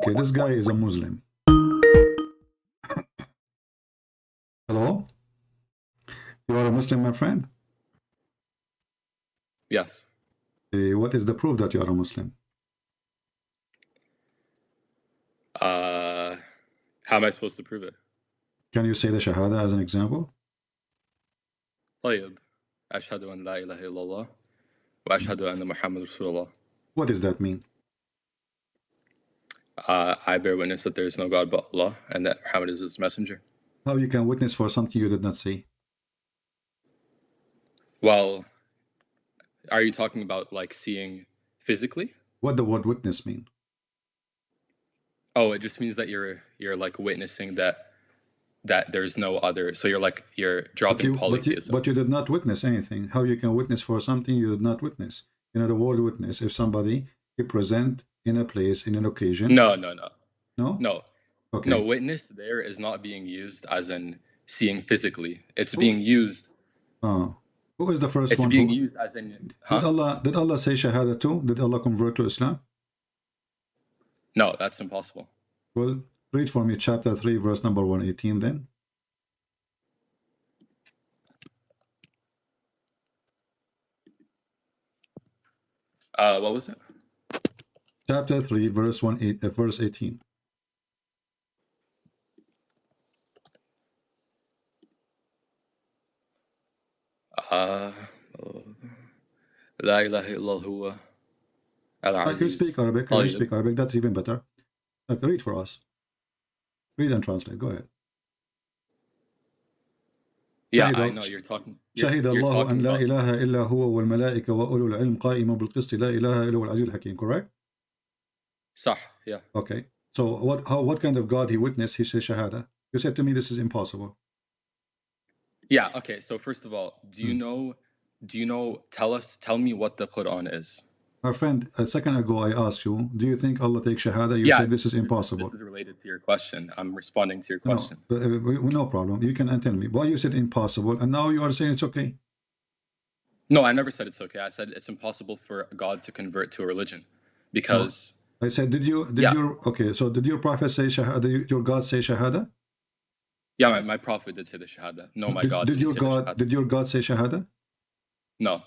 Okay, this guy is a Muslim. Hello? You are a Muslim, my friend? Yes. What is the proof that you are a Muslim? How am I supposed to prove it? Can you say the Shahada as an example? طيب. أشهد أن لا إله إلا الله وأشهد أن محمد رسول الله. What does that mean? I bear witness that there is no God but Allah and that Muhammad is his messenger. How you can witness for something you did not say? Well, are you talking about like seeing physically? What the word witness mean? Oh, it just means that you're like witnessing that there's no other. So you're dropping polytheism. But you did not witness anything. How you can witness for something you did not witness? You know the word witness. If somebody is present in a place, in an occasion. No. No? Okay. No, witness there is not being used as in seeing physically. It's being used. Who is the first one? It's being used as in. Huh? Did Allah say Shahada too? Did Allah convert to Islam? No, that's impossible. Well, read for me chapter 3, verse number 118 then. What was it? Chapter 3, verse 18. La ilaha illa huwa al-aziz. You speak Arabic. You speak Arabic. That's even better. Okay, read for us. Read and translate. Go ahead. Yeah, I know you're talking. شهد الله أن لا إله إلا هو والملائكة وأولو العلم قائما بالقسط لا إله إلا هو العزيز الحكيم. Correct? صح. Yeah. Okay. So what kind of God he witnessed? He said Shahada. You said to me this is impossible. Yeah. Okay. So first of all, do you know? Tell me what the Quran is. Our friend, a second ago I asked you, do you think Allah takes Shahada? You said this is impossible. This is related to your question. I'm responding to your question. No problem. You can tell me. Why you said impossible, and now you are saying it's okay? No, I never said it's okay. I said it's impossible for God to convert to a religion, because. No. I said, did your prophet say Shahada? Did your God say Shahada? Yeah, my prophet did say the Shahada. No, my God didn't say the Shahada. Did your God say Shahada? No.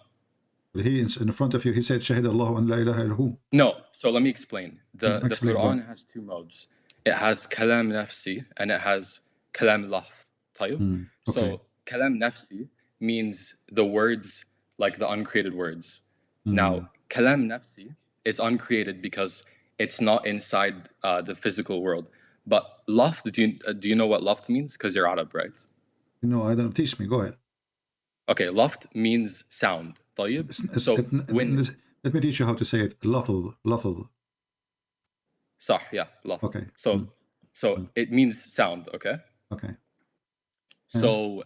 He in front of you, he said Shahid Allah an la ilaha illahu. No, so let me explain. The Quran has two modes. It has kalam nafsi and it has kalam lafz. Okay. So kalam nafsi means the words, like the uncreated words. Now, kalam nafsi is uncreated because it's not inside the physical world. But lafz, do you know what lafz means? Because you're Arab, right? No, I don't. Teach me. Go ahead. Okay, lafz means sound. So let me teach you how to say it. Lafz. Sah, yeah, lafz. Okay. So it means sound. Okay. Okay. So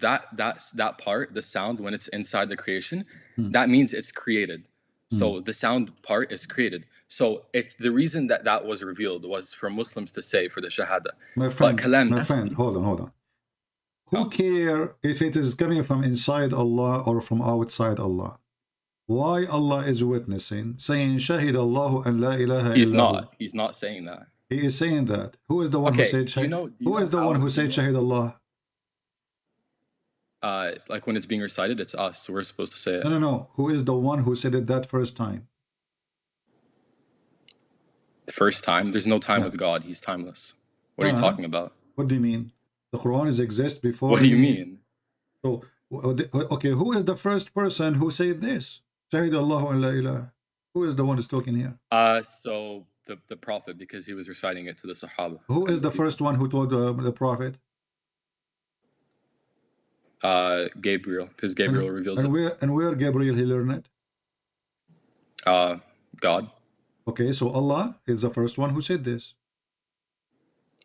that part, the sound, when it's inside the creation, that means it's created. So the sound part is created. So it's the reason that was revealed was for Muslims to say for the Shahada. My friend, hold on. Who care if it is coming from inside Allah or from outside Allah? Why Allah is witnessing, saying Shahid Allahu an la ilaha illallah? He's not saying that. He is saying that. Who is the one who said Shahid? Who is the one who said Shahid Allah? Like when it's being recited, it's us. So we're supposed to say it. No. Who is the one who said it that first time? The first time? There's no time with God. He's timeless. What are you talking about? What do you mean? The Quran exists before. What do you mean? So, okay, who is the first person who said this? Shahid Allahu an la ilaha. Who is the one who's talking here? So the Prophet, because he was reciting it to the Sahaba. Who is the first one who told the Prophet? Gabriel, because Gabriel reveals it. And where Gabriel he learned it? God. Okay, so Allah is the first one who said this.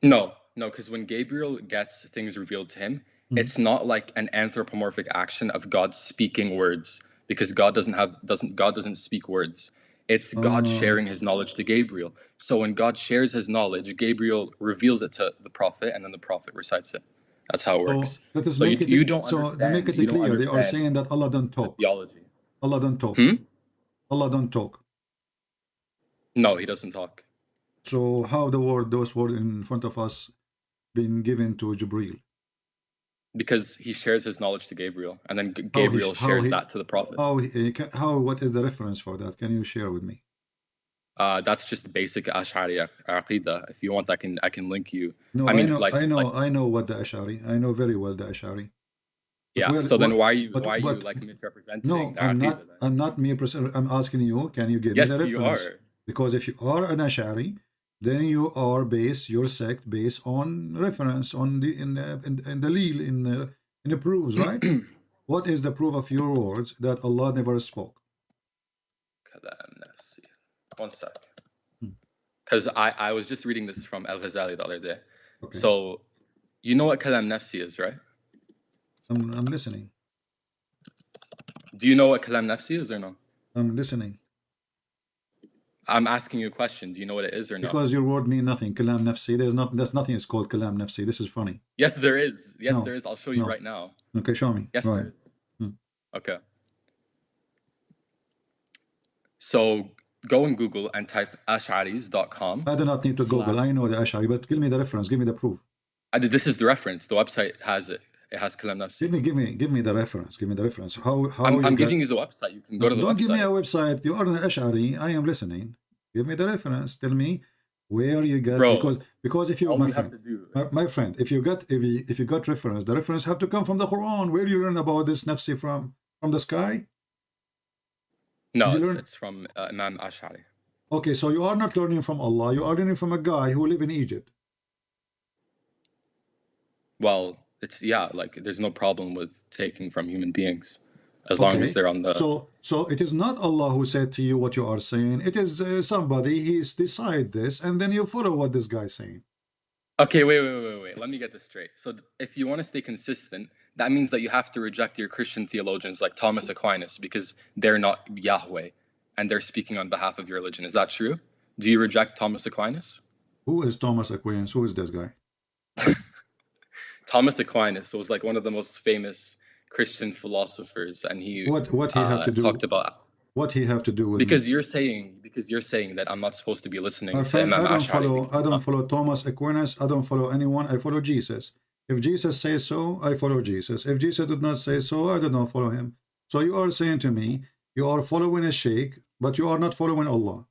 No, because when Gabriel gets things revealed to him, it's not like an anthropomorphic action of God speaking words, because God doesn't speak words. It's God sharing his knowledge to Gabriel. So when God shares his knowledge, Gabriel reveals it to the Prophet, and then the Prophet recites it. That's how it works. So you don't understand. To make it clear, they are saying that Allah don't talk. Theology. Allah don't talk. Allah don't talk. No, he doesn't talk. So how those words in front of us been given to Jibril? Because he shares his knowledge to Gabriel, and then Gabriel shares that to the Prophet. What is the reference for that? Can you share with me? That's just basic Ash'ari Aqidah. If you want, I can link you. No, I mean, I know what the Ash'ari. I know very well the Ash'ari. Yeah. So then why are you like misrepresenting no, the Aqidah? I'm not me. I'm asking you. Can you give me the reference? You are. Because if you are an Ash'ari, then you are your sect based on reference on the in Dalil in the proofs, right? What is the proof of your words that Allah never spoke? One sec. Because I was just reading this from Al-Ghazali the other day. Okay. So you know what kalam nafsi is, right? I'm listening. Do you know what kalam nafsi is or no? I'm listening. I'm asking you a question. Do you know what it is or no? Because your word mean nothing. Kalam nafsi. There's nothing is called kalam nafsi. This is funny. Yes, there is. Yes, there is. I'll show you right now. Okay, show me. Yes, there is. Okay. So go in Google and type ash'aris.com. I do not need to Google. I know the Ash'ari, but give me the reference. Give me the proof. This is the reference. The website has it. It has kalam nafsi. Give me the reference. Give me the reference. I'm giving you the website. You can go to the website. Don't give me a website. You are an Ash'ari. I am listening. Give me the reference. Tell me where you get. Bro, because if you my friend, if you got reference, the reference have to come from the Quran. Where you learn about this nafsi from the sky? No, it's from Imam Ash'ari. Okay, so you are not learning from Allah. You are learning from a guy who live in Egypt. Well, like there's no problem with taking from human beings as long as they're on the. So it is not Allah who said to you what you are saying. It is somebody. He's decide this, and then you follow what this guy is saying. Okay, wait. Let me get this straight. So if you want to stay consistent, that means that you have to reject your Christian theologians like Thomas Aquinas because they're not Yahweh and they're speaking on behalf of your religion. Is that true? Do you reject Thomas Aquinas? Who is Thomas Aquinas? Who is this guy? Thomas Aquinas was like one of the most famous Christian philosophers, and he what he have to do talked about what he have to do with because me? you're saying that I'm not supposed to be listening to friend, Imam I don't follow Thomas Aquinas. I don't follow anyone. I follow Jesus. If Jesus says so, I follow Jesus. If Jesus did not say so, I do not follow him. So you are saying to me, you are following a sheikh, but you are not following Allah.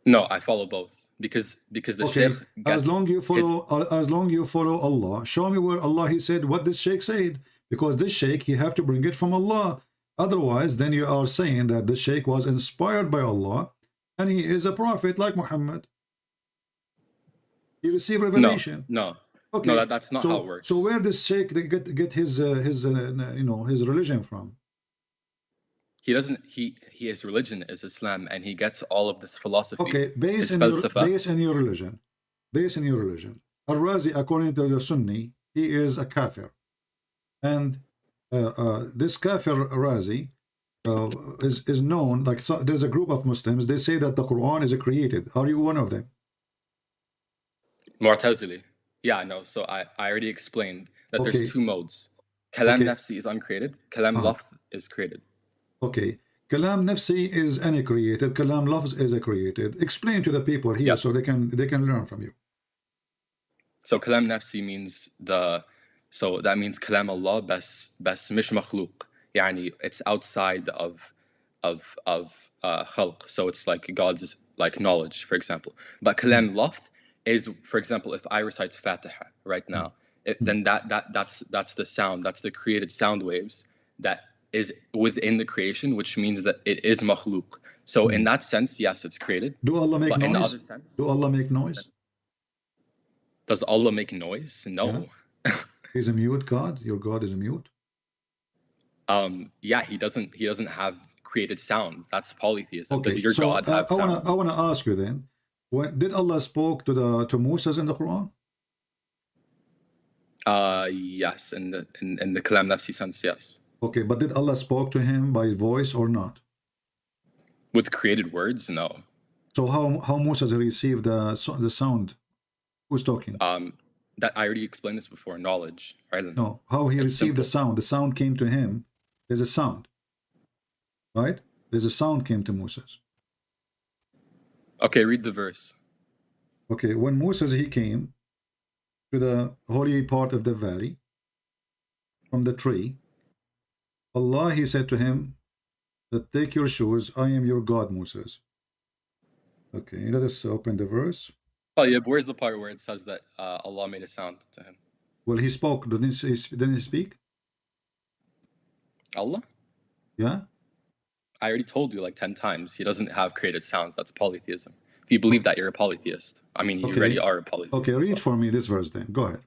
No, I follow both because the sheikh as long you follow Allah, show me where Allah he said what this sheikh said, because this sheikh he have to bring it from Allah. Otherwise, then you are saying that the sheikh was inspired by Allah and he is a prophet like Muhammad. He received revelation. No. Okay. No, that's not how it works. So where does sheikh get his religion from? He doesn't. His religion is Islam, and he gets all of this philosophy. Okay, based in your religion. Al-Razi, according to the Sunni, he is a kafir, and this kafir Razi is known. Like there's a group of Muslims. They say that the Quran is created. Are you one of them? Mu'tazili. Yeah, no. So I already explained that there's two modes. Kalam nafsi is uncreated. Kalam lafz is created. Okay, kalam nafsi is any created. Kalam lafz is a created. Explain to the people here so they can learn from you. So kalam nafsi means that means kalam Allah bas mish makhluq. Yani it's outside of khalq. So it's like God's like knowledge, for example. But kalam lafz is, for example, if I recite Fatiha right now, then that's the sound, that's the created sound waves that is within the creation, which means that it is makhluk. So in that sense, yes, it's created. Do Allah make noise? In the other sense, do Allah make noise? Does Allah make noise? No. Yeah. He's a mute God. Your God is a mute. Yeah, he doesn't have created sounds. That's polytheism. Does your God have sounds? I want to ask you then, when did Allah spoke to Moses in the Quran? Yes, in the kalam nafsi sense, yes. Okay, but did Allah spoke to him by voice or not? With created words, no. So how Moses received the sound? Who's talking? That I already explained this before. Knowledge, right? No, how he received the sound. The sound came to him. There's a sound, right? There's a sound came to Moses. Okay, read the verse. Okay, when Moses, he came to the holy part of the valley from the tree, Allah, he said to him that take your shoes, I am your God, Moses. Okay, let us open the verse. Oh yeah, but where's the part where it says that Allah made a sound to him? Well, he spoke, didn't he speak? Allah? Yeah? I already told you like 10 times, he doesn't have created sounds. That's polytheism. If you believe that, you're a polytheist. I mean, you already are a polytheist. Okay, read for me this verse then. Go ahead.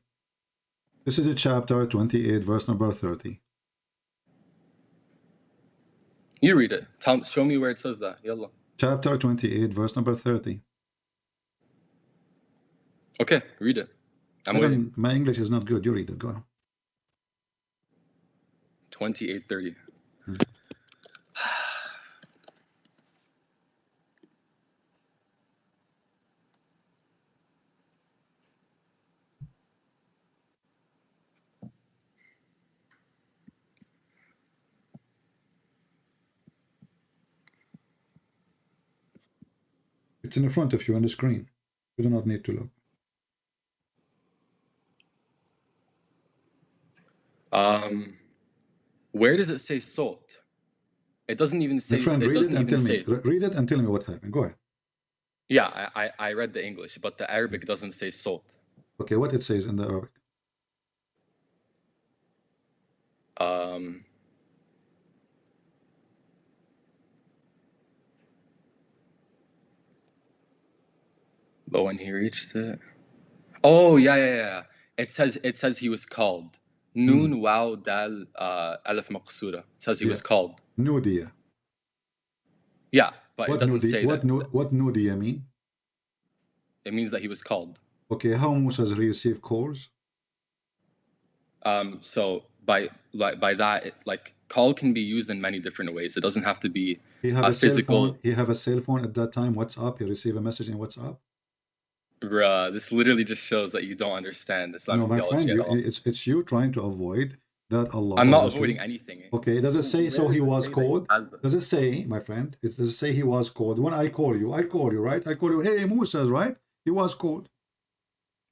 This is a chapter 28, verse number 30. You read it. Show me where it says that. Yallah. Chapter 28, verse number 30. Okay, read it. I'm waiting. My English is not good. You read it. Go on. 28:30. It's in front of you on the screen. You do not need to look. Where does it say salt? It doesn't even say. My friend, it read doesn't it and even tell say. me. Read it and tell me what happened. Go ahead. Yeah, I read the English, but the Arabic doesn't say salt. Okay, what it says in the Arabic? But when he reached it, oh yeah. It says he was called. Noon waw dal alif maqsura. It says he was called. Nudiya. Yeah, but What it doesn't say what that. What Nudiya mean? It means that he was called. Okay, how Moses received calls? So by that, like call can be used in many different ways. It doesn't have to be He have a physical. cell phone. He have a cell phone at that time. WhatsApp. He received a message in WhatsApp. Bruh, this literally just shows that you don't understand Islamic theology at all. It's you trying to avoid that Allah. I'm not avoiding anything. Okay, does it say so he was called? Does it say, my friend? Does it say he was called? When I call you, right? I call you, hey Moses, right? He was called.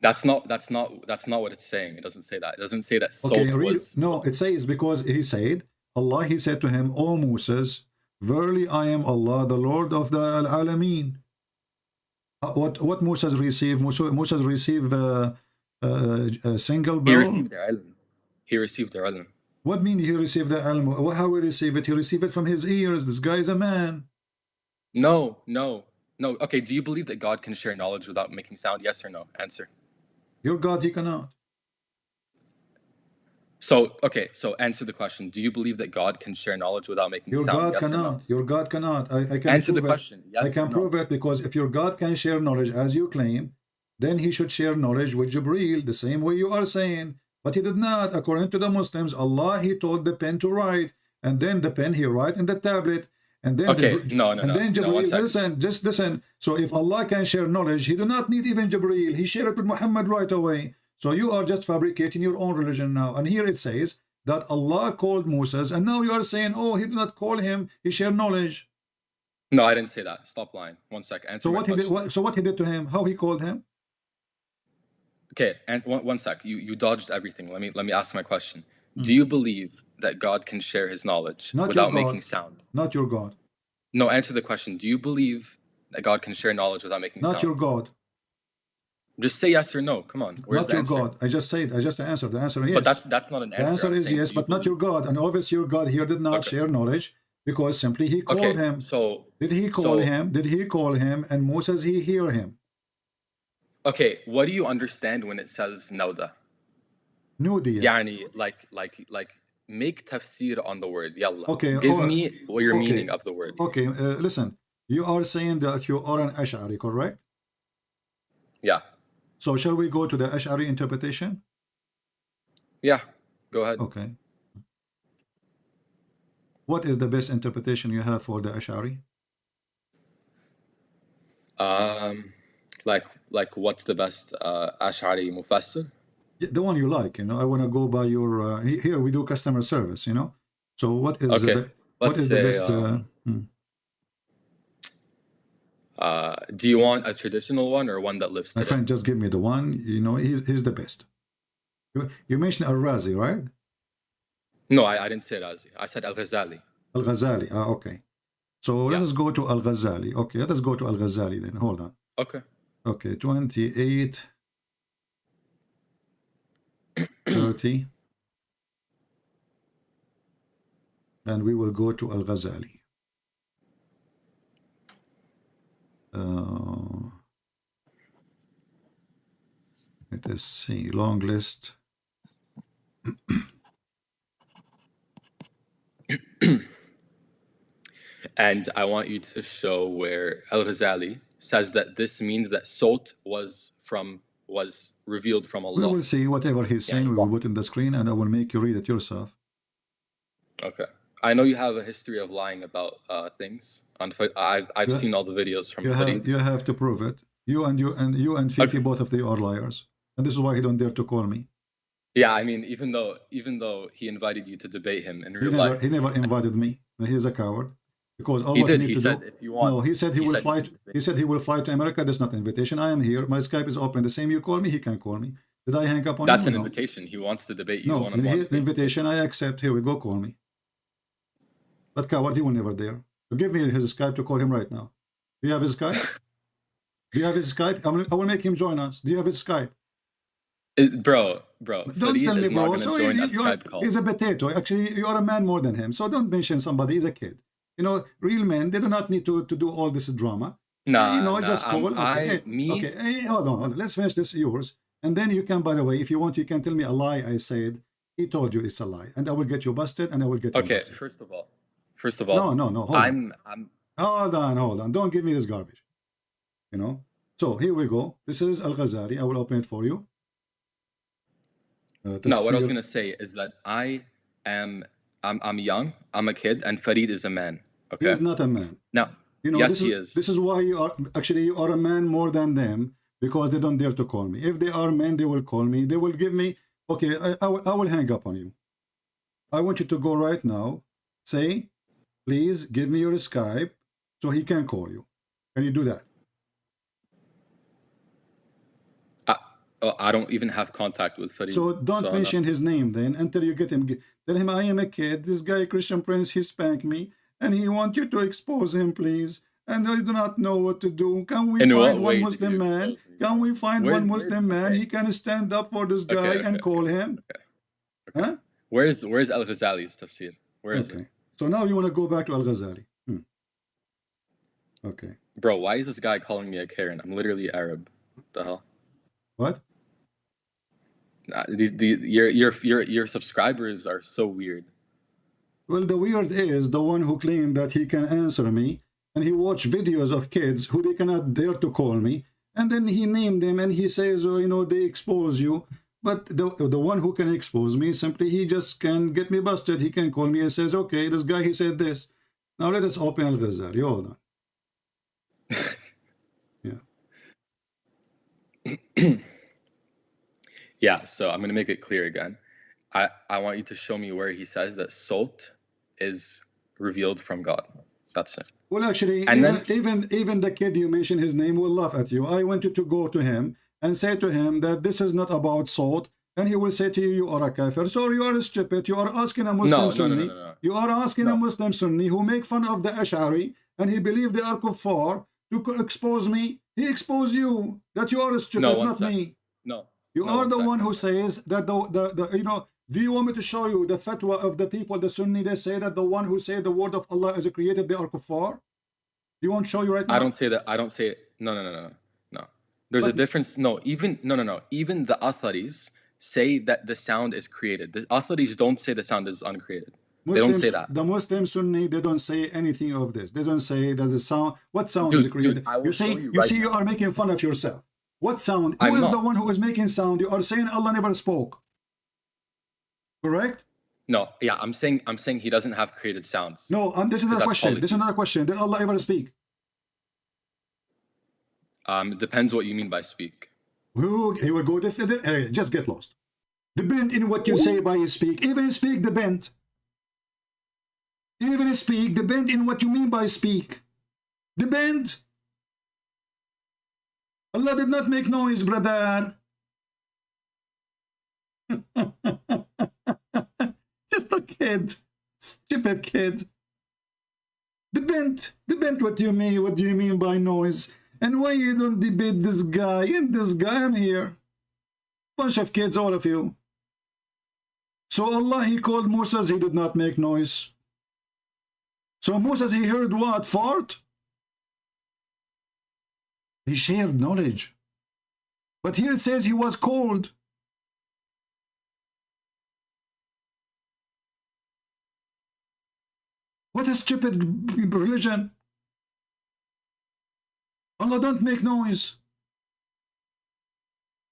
That's not what it's saying. It doesn't say that. It doesn't say that salt was. No, it says because he said, Allah, he said to him, O Moses, verily I am Allah, the Lord of the Alameen. What Moses received? Moses received a single bell. He received the ilm. What mean he received the ilm? How he receive it? He received it from his ears. This guy is a man. No. Okay, do you believe that God can share knowledge without making sound? Yes or no? Answer. Your God, he cannot. So answer the question. Do you believe that God can share knowledge without making sound? God yes cannot. Or no? Your God cannot. I can answer the question. Yes, I can prove it because if your God can share knowledge as you claim, then he should share knowledge with Jibreel the same way you are saying. But he did not. According to the Muslims, Allah, he told the pen to write, and then the pen he write in the tablet, and then then Jibreel, just listen. So if Allah can share knowledge, he do not need even Jibreel. He shared it with Muhammad right away. So you are just fabricating your own religion now. And here it says that Allah called Moses, and now you are saying, oh, he did not call him, he shared knowledge. No, I didn't say that. Stop lying. One sec. Answer so my what question. he did? So what he did to him? How he called him? Okay, and one sec. You dodged everything. Let me ask my question. Do you believe that God can share his knowledge without making sound? Not your God. No, answer the question. Do you believe that God can share knowledge without making sound? Not your God. Just say yes or no. Come on. Where's not your answer? God. I just answered. The answer is yes. But that's not an answer. The answer is yes, but not your God. And obviously your God here did not share knowledge because simply he called him. So did he call him? Did he call him? And Moses, he hear him. Okay, what do you understand when it says nawda? Nudiya. Yani, like make tafsir on the word. Yalla. Okay. Give me your meaning of the word. Okay, listen. You are saying that you are an Ash'ari, correct? Yeah. So shall we go to the Ash'ari interpretation? Yeah, go ahead. Okay. What is the best interpretation you have for the Ash'ari? Like what's the best Ash'ari mufassir? The one you like, you know. I want to go by your here we do customer service, you know. So what is okay. what is the best Do you want a traditional one or one that lives today? My friend, just give me the one. You know, he's the best. You mentioned Al-Razi, right? No, I didn't say Razi. I said Al-Ghazali. Al-Ghazali. Ah, okay. So let us go to Al-Ghazali. Okay, let us go to Al-Ghazali then. Hold on. Okay. Okay, 28, 30. And we will go to Al-Ghazali. Let us see. Long list. And I want you to show where Al-Ghazali says that this means that Salt was revealed from Allah. We will see whatever he's saying. We will put in the screen, and I will make you read it yourself. Okay. I know you have a history of lying about things. I've seen all the videos from Farid. You have to prove it. You and Fifi, both of you are liars, and this is why he don't dare to call me. Yeah, I mean, even though he invited you to debate him in real life, he never invited me. He's a coward. Because all he what did. you need He to said do, if you want. no, he said he will fly. He said he will fly to America. That's not an invitation. I am here. My Skype is open. The same you call me, he can call me. Did I hang up on That's him? an invitation. He wants to debate you. No, one-on-one. invitation. I accept. Here we go. Call me. But coward, he will never dare. So give me his Skype to call him right now. Do you have his Skype? Do you have his Skype? I will make him join us. Do you have his Skype? Bro. Don't tell me, bro. So he's a potato. Actually, you are a man more than him. So don't mention somebody. He's a kid. You know, real men, they do not need to do all this drama. Just call. Okay, Hey, hold on. Let's finish this yours. And then you can, by the way, if you want, you can tell me a lie I said. He told you it's a lie. And I will get you busted, and I will get you busted. Okay, first of all. No. Hold on. Don't give me this garbage. You know? So, here we go. This is Al-Ghazali. I will open it for you. What I was going to say is that I'm young, I'm a kid, and Farid is a man. Okay? He is not a man. No. You know, yes, he is. This is why you are a man more than them, because they don't dare to call me. If they are men, they will call me. They will give me, okay, I will hang up on you. I want you to go right now. Say, please give me your Skype so he can call you. Can you do that? I don't even have contact with Farid. So don't mention his name then until you get him. Tell him I am a kid. This guy, Christian Prince, he spanked me. And he wants you to expose him, please. And I do not know what to do. Can we find one Muslim man? Can we find one Muslim man? He can stand up for this guy and call him. Okay. Huh? Where's Al-Ghazali's tafsir? Where is it? So now you want to go back to Al-Ghazali. Okay. Bro, why is this guy calling me a Karen? I'm literally Arab. What the hell? What? Your subscribers are so weird. Well, the weird is the one who claimed that he can answer me, and he watched videos of kids who they cannot dare to call me, and then he named them and he says, oh, you know, they expose you. But the one who can expose me, simply he just can get me busted. He can call me and says, okay, this guy, he said this. Now let us open Al-Ghazali. Hold on. Yeah. Yeah, so I'm going to make it clear again. I want you to show me where he says that salt is revealed from God. That's it. Well, actually, even the kid you mentioned, his name, will laugh at you. I want you to go to him and say to him that this is not about salt, and he will say to you, you are a kafir. So you are stupid. You are asking a Muslim Sunni. No. You are asking a Muslim Sunni who make fun of the Ash'ari, and he believes they are kuffar, to expose me. He exposed you, that you are stupid, not me. No. You are the one who says that you know, do you want me to show you the fatwa of the people, the Sunni, they say that the one who say the word of Allah is created, they are kuffar? Do you want to show you right now? I don't say that. I don't say it. No. There's a difference. Even the Atharis say that the sound is created. The Atharis don't say the sound is uncreated. Muslims, they don't say that. The Muslim Sunni, they don't say anything of this. They don't say that the sound, what sound is created. You are making fun of yourself. What sound? Who is the one who is making sound? You are saying Allah never spoke. Correct? No, yeah, I'm saying he doesn't have created sounds. No, this is another question. This is another question. Did Allah ever speak? It depends what you mean by speak. He will go just get lost. Depend in what you say by speak. Even speak depend. Even speak depend in what you mean by speak. Depend. Allah did not make noise, brother. Just a kid. Stupid kid. Depend what you mean. What do you mean by noise? And why you don't debate this guy and this guy? I'm here. Bunch of kids, all of you. So Allah, he called Moses, he did not make noise. So Moses, he heard what? Fart? He shared knowledge. But here it says he was cold. What a stupid religion. Allah don't make noise.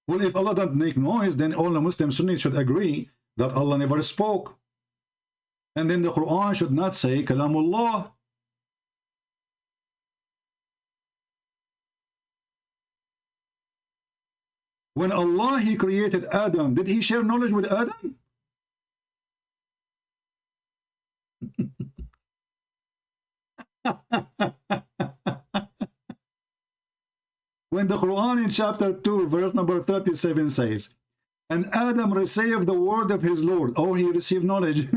Well, if Allah don't make noise, then all the Muslim Sunnis should agree that Allah never spoke. And then the Quran should not say Kalamullah. When Allah, he created Adam, did he share knowledge with Adam? When the Quran in chapter 2 verse number 37 says, and Adam received the word of his Lord, oh, he received knowledge.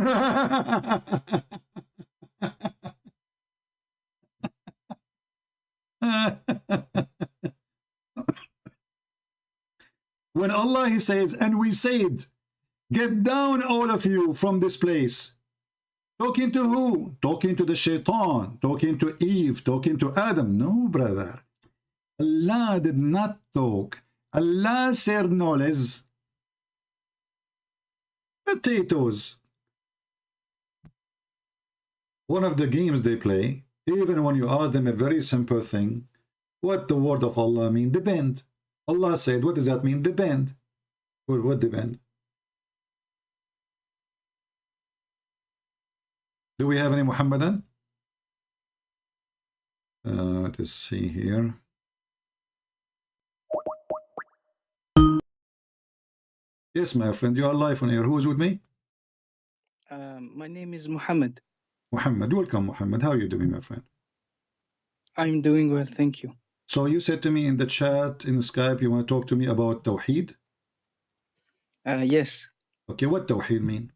When Allah, he says, and we said, get down all of you from this place. Talking to who? Talking to the shaitan, talking to Eve, talking to Adam. No, brother. Allah did not talk. Allah shared knowledge. Potatoes. One of the games they play, even when you ask them a very simple thing, what the word of Allah mean? Depend. Allah said, what does that mean? Depend. What depend? Do we have any Muhammadan? Let's see here. Yes, my friend, you are live on air. Who is with me? My name is Muhammad. Muhammad, welcome, Muhammad. How are you doing, my friend? I'm doing well, thank you. So you said to me in the chat, in Skype, you want to talk to me about Tawheed? Yes. Okay, what Tawheed mean?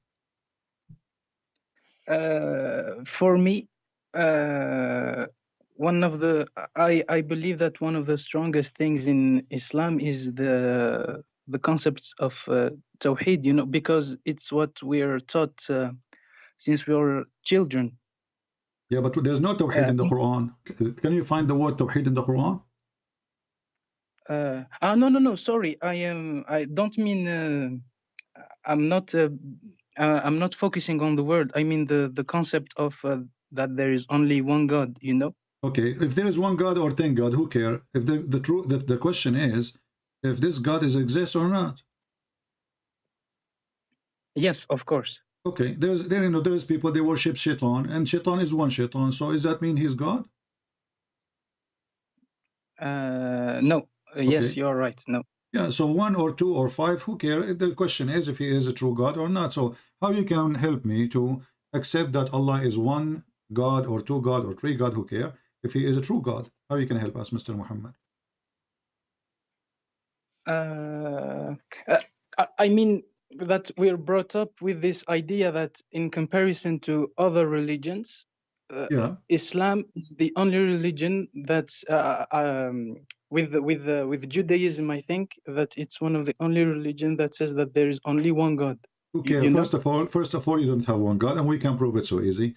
For me, one of the I believe that one of the strongest things in Islam is the concepts of Tawheed, you know, because it's what we are taught since we were children. Yeah, but there's no Tawheed in the Quran. Can you find the word Tawheed in the Quran? No, sorry. I don't mean. I'm not focusing on the word. I mean the concept of that there is only one God. You know. Okay, if there is one God or 10 God, who care? If the question is, if this God exists or not. Yes, of course. Okay, there's people, they worship Shaitan, and Shaitan is one Shaitan. So does that mean he's God? No. Yes, Okay. you're right. No. Yeah, so 1 or 2 or 5, who care? The question is if he is a true God or not. So how you can help me to accept that Allah is one God or 2 God or 3 God, who care? If he is a true God, how you can help us, Mr. Muhammad? I mean that we're brought up with this idea that in comparison to other religions, Islam is the only religion that's with Judaism. I think that it's one of the only religion that says that there is only one God. Okay, first of all, you don't have one God, and we can prove it so easy.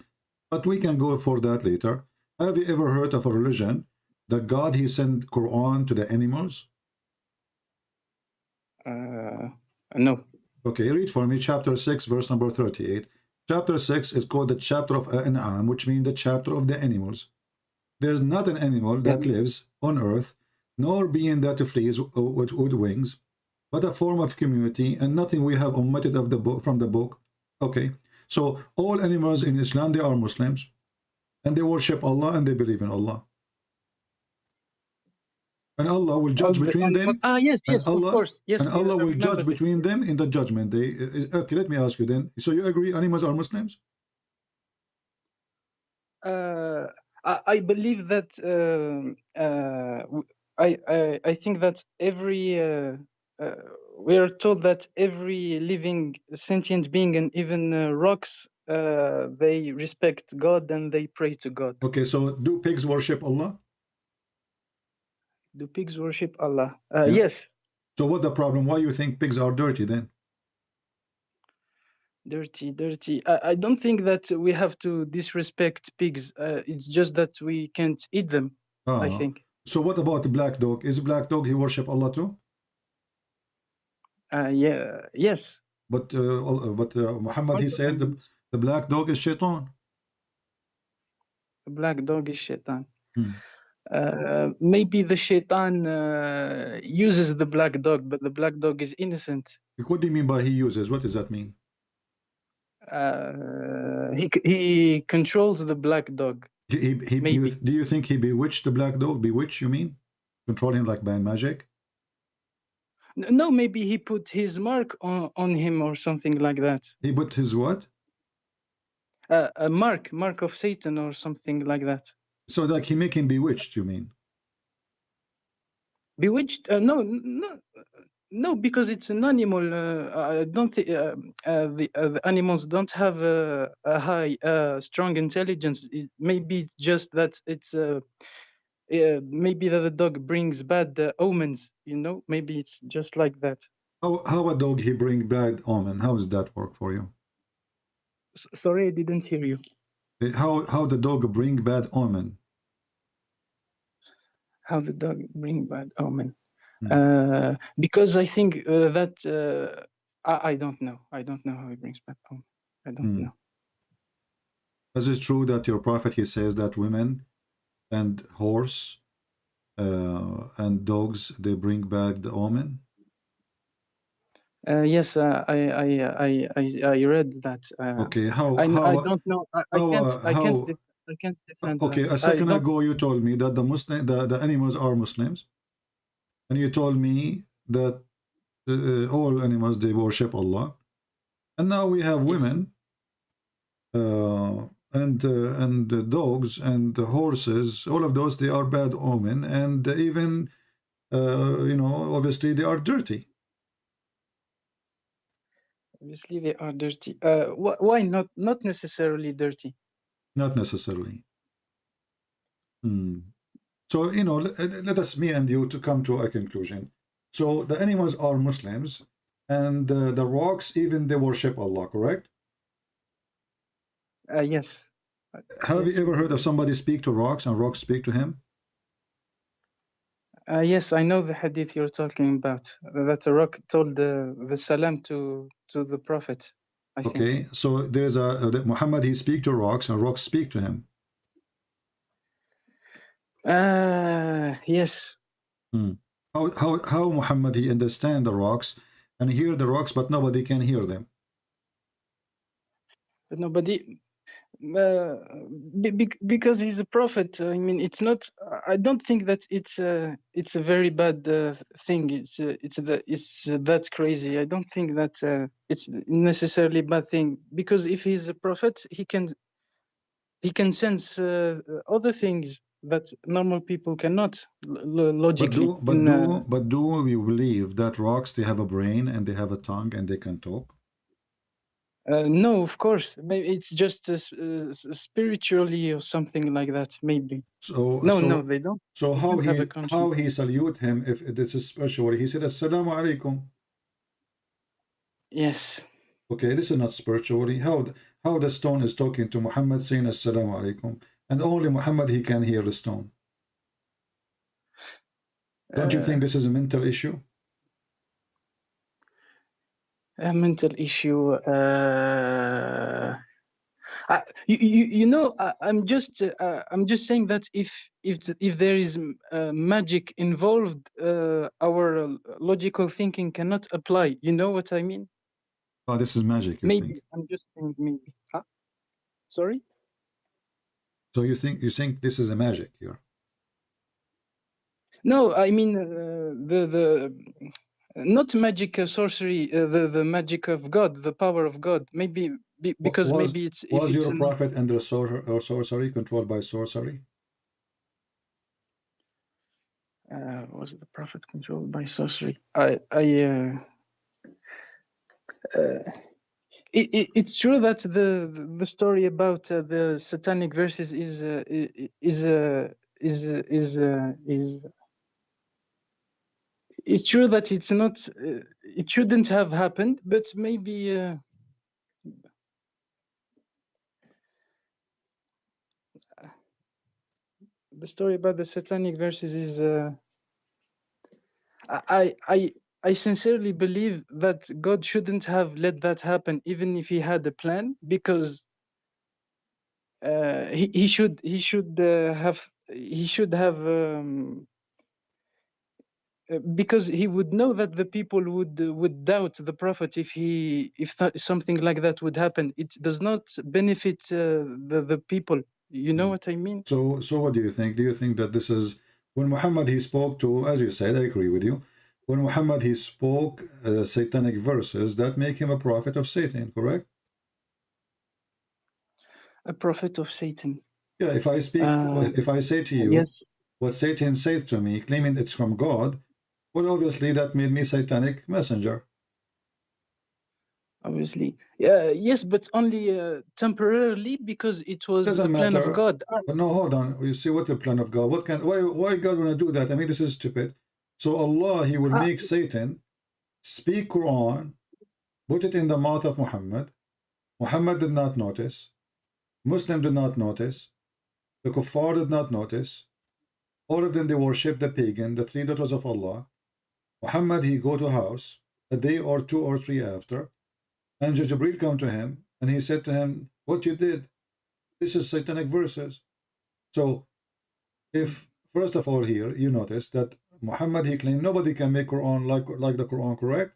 But we can go for that later. Have you ever heard of a religion that God, he sent Quran to the animals? No. Okay, read for me chapter 6, verse number 38. Chapter 6 is called the chapter of An'am, which means the chapter of the animals. There's not an animal that lives on earth, nor being that flees with wings, but a form of community, and nothing we have omitted of the book from the book. Okay, so all animals in Islam, they are Muslims, and they worship Allah and they believe in Allah. And Allah will judge between them. Yes, Allah, of course. Yes, and Allah will judge between them in the judgment day. Okay, let me ask you then. So you agree animals are Muslims? I believe that I think that we are told that every living sentient being and even rocks, they respect God and they pray to God. Okay, so do pigs worship Allah? Do pigs worship Allah? Yeah. Yes. So what the problem? Why you think pigs are dirty then? Dirty. I don't think that we have to disrespect pigs. It's just that we can't eat them, I think. So what about the black dog? Is black dog he worship Allah too? Yeah. Yes. But Muhammad, he said the black dog is shaitan. The black dog is shaitan. Hmm. Maybe the shaitan uses the black dog, but the black dog is innocent. What do you mean by he uses? What does that mean? He controls the black dog. Maybe. Do you think he bewitched the black dog? Bewitch, you mean? Control him like by magic? No, maybe he put his mark on him or something like that. He put his what? A mark of Satan or something like that. So like he make him bewitched, you mean? Bewitched? No, because it's an animal. I don't think the animals don't have a high, strong intelligence. Maybe just that it's maybe that the dog brings bad omens. You know, maybe it's just like that. How a dog he bring bad omen? How does that work for you? Sorry, I didn't hear you. How the dog bring bad omen? How the dog bring bad omen? Because I think that I don't know. I don't know how he brings bad omen. I don't know. Is it true that your prophet he says that women and horse and dogs they bring back the omen? Yes, I read that. Okay, I don't know. I can't defend okay, that. a second ago you told me that the animals are Muslims, and you told me that all animals they worship Allah, and now we have women and dogs and the horses. All of those they are bad omen, and even you know, obviously they are dirty. Obviously, they are dirty. Why not necessarily dirty? Not necessarily. So, you know, let us, me and you, to come to a conclusion. So the animals are Muslims, and the rocks, even they worship Allah, correct? Yes. Have you ever heard of somebody speak to rocks and rocks speak to him? Yes, I know the hadith you're talking about. That a rock told the salam to the Prophet. I think. Okay, so there's Muhammad, he speak to rocks and rocks speak to him. Yes. How Muhammad he understand the rocks and hear the rocks, but nobody can hear them? But nobody, because he's a prophet. I mean, it's not. I don't think that it's a very bad thing. It's that crazy. I don't think that it's necessarily a bad thing, because if he's a prophet, he can sense other things that normal people cannot logically. But do we believe that rocks they have a brain and they have a tongue and they can talk? No, of course. Maybe it's just spiritually or something like that. Maybe. No, they don't. So they how don't have a how he salute him if this is spiritual? He said, "Assalamu alaikum." Yes. Okay, this is not spiritually. How the stone is talking to Muhammad saying Assalamu alaikum, and only Muhammad he can hear the stone. Don't you think this is a mental issue? A mental issue. You know, I'm just saying that if there is magic involved, our logical thinking cannot apply. You know what I mean? Oh, this is magic. You think? I'm just saying maybe. Huh? Sorry. So you think this is a magic here? No, I mean the not magic sorcery, the magic of God, the power of God. Maybe because maybe it's was your prophet under sorcery, controlled by sorcery? Was the prophet controlled by sorcery? It's true that the story about the satanic verses is it's true that it's not it shouldn't have happened, but maybe the story about the satanic verses is I sincerely believe that God shouldn't have let that happen, even if he had a plan, because he should have because he would know that the people would doubt the prophet if something like that would happen. It does not benefit the people. You know what I mean? So what do you think? Do you think that this is when Muhammad he spoke to, as you said, I agree with you. When Muhammad he spoke satanic verses, that make him a prophet of Satan, correct? A prophet of Satan. Yeah, if I speak, if I say to you Yes, what Satan says to me, claiming it's from God, well, obviously that made me satanic messenger. obviously. Yeah, yes, but only temporarily, because it was a Doesn't plan of matter. God. But no, hold on. You see what the plan of God? What can why God wanna do that? I mean, this is stupid. So Allah, He will make Satan speak Quran, put it in the mouth of Muhammad. Muhammad did not notice. Muslim did not notice. The Kuffar did not notice. All of them they worship the pagan, the three daughters of Allah. Muhammad he go to house a day or two or three after, and Jibril come to him and he said to him, "What you did? This is satanic verses." So if first of all here you notice that Muhammad he claimed nobody can make Quran like the Quran, correct?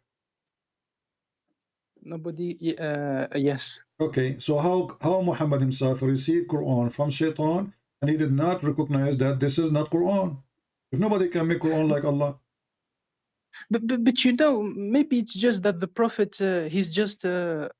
Nobody. Yes. Okay, so how Muhammad himself received Quran from Shaitan and he did not recognize that this is not Quran? If nobody can make Quran like Allah. But you know, maybe it's just that the prophet he's just a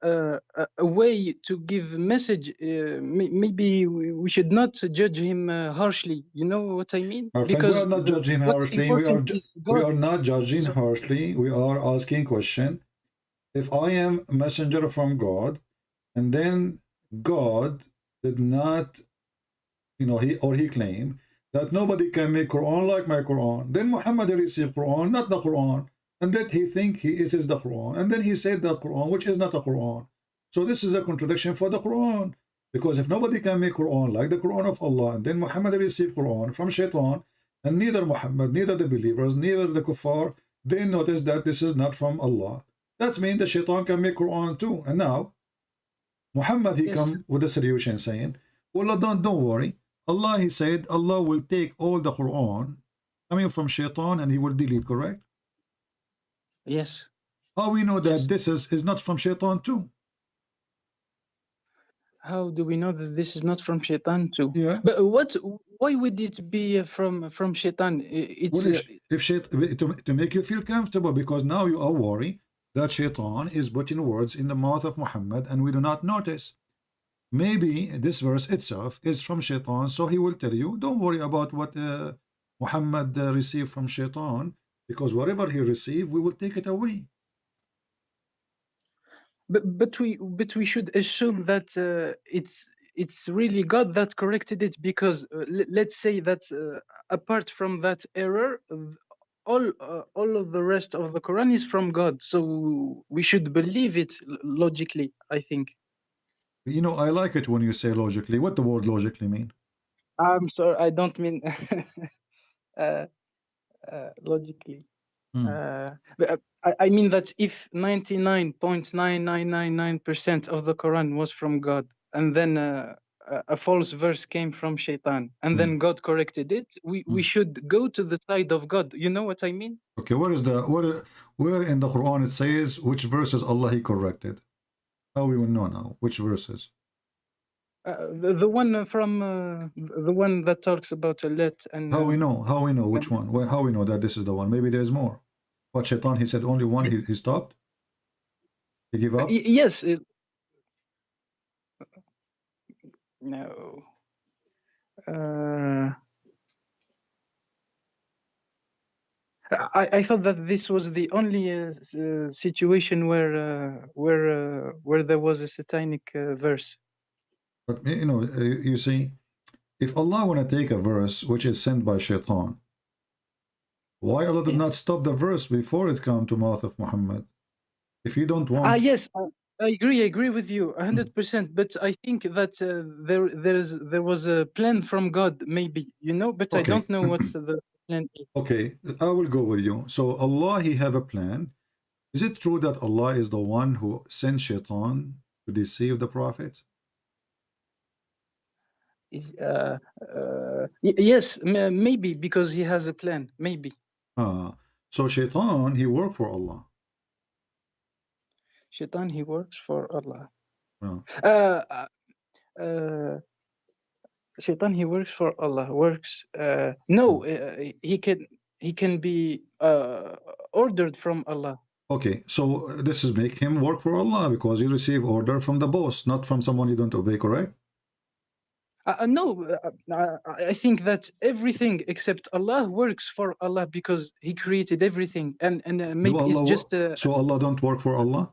way to give a message. Maybe we should not judge him harshly. You know what I mean? My friend, we Because are not judging what's harshly. important is We God. are not judging So harshly. We are asking question. If I am a messenger from God, and then God did not, he claimed that nobody can make Quran like my Quran, then Muhammad received Quran, not the Quran, and that he think it is the Quran, and then he said that Quran, which is not the Quran. So this is a contradiction for the Quran, because if nobody can make Quran like the Quran of Allah, and then Muhammad received Quran from Shaitan, and neither Muhammad, neither the believers, neither the kuffar, they notice that this is not from Allah. That means the Shaitan can make Quran too. And now Muhammad he yes, come with a solution saying, well, don't worry. Allah he said Allah will take all the Quran coming from Shaitan and he will delete, correct? yes, How we know that yes. this is not from Shaitan too? How do we know that this is not from Shaitan too? Yeah. But why would it be from Shaitan? It's Well, if to make you feel comfortable, because now you are worried that Shaitan is putting words in the mouth of Muhammad and we do not notice. Maybe this verse itself is from Shaitan, so he will tell you, don't worry about what Muhammad received from Shaitan, because whatever he received, we will take it away. but we should assume that it's really God that corrected it, because let's say that apart from that error, all of the rest of the Quran is from God, so we should believe it logically, I think. You know, I like it when you say logically. What the word logically mean? I'm sorry, I don't mean uh, logically. Hmm. But I mean that if 99.9999% of the Quran was from God, and then a false verse came from Shaitan, and Hmm. then God corrected it, we Hmm. should go to the side of God. You know what I mean? Okay, where in the Quran it says which verses Allah he corrected? How we will know now which verses? The one from the one that talks about a let and How we know? How we know which and one? How we know that this is the one? Maybe there's more. But Shaitan, he said only one. He stopped. He give up. yes, no. Uh, I thought that this was the only situation where there was a satanic verse. But you see, if Allah want to take a verse which is sent by Shaitan, why Allah did not stop the verse before it come to mouth of Muhammad? If you don't want, yes, I agree with you 100%. But I think that there was a plan from God, maybe, but okay. I don't know what the plan is. Okay, I will go with you. So Allah, He have a plan. Is it true that Allah is the one who sent Shaitan to deceive the Prophet? Yes, maybe, because he has a plan, maybe. So Shaitan, he worked for Allah. Shaitan, he works for Allah. Shaitan, he works for Allah. He can be ordered from Allah. Okay, so this is make him work for Allah because you receive order from the boss, not from someone you don't obey, correct? No, I think that everything except Allah works for Allah because He created everything, and maybe it's just. So Allah don't work for Allah.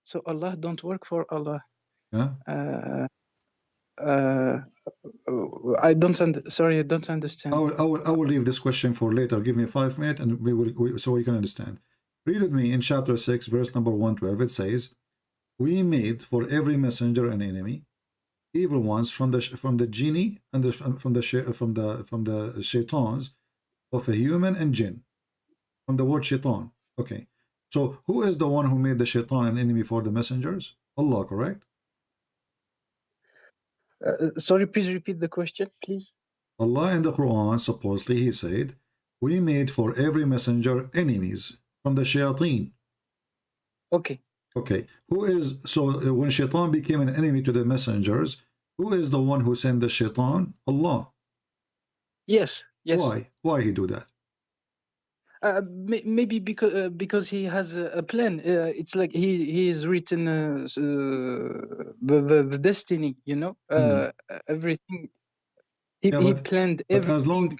So Allah don't work for Allah. Yeah. I don't understand. I will leave this question for later. Give me 5 minutes, and so we can understand. Read with me in chapter 6, verse number 112. It says, "We made for every messenger an enemy, evil ones from the genie and from the shaitans of a human and jinn." From the word shaitan. Okay. So who is the one who made the shaitan an enemy for the messengers? Allah, correct? Sorry, please repeat the question, please. Allah in the Quran, supposedly, He said, "We made for every messenger enemies from the shayateen." Okay. Okay. So when shaitan became an enemy to the messengers, who is the one who sent the shaitan? Allah. Yes. Why He do that? Maybe because he has a plan. It's like he has written the destiny. Everything. He planned everything. But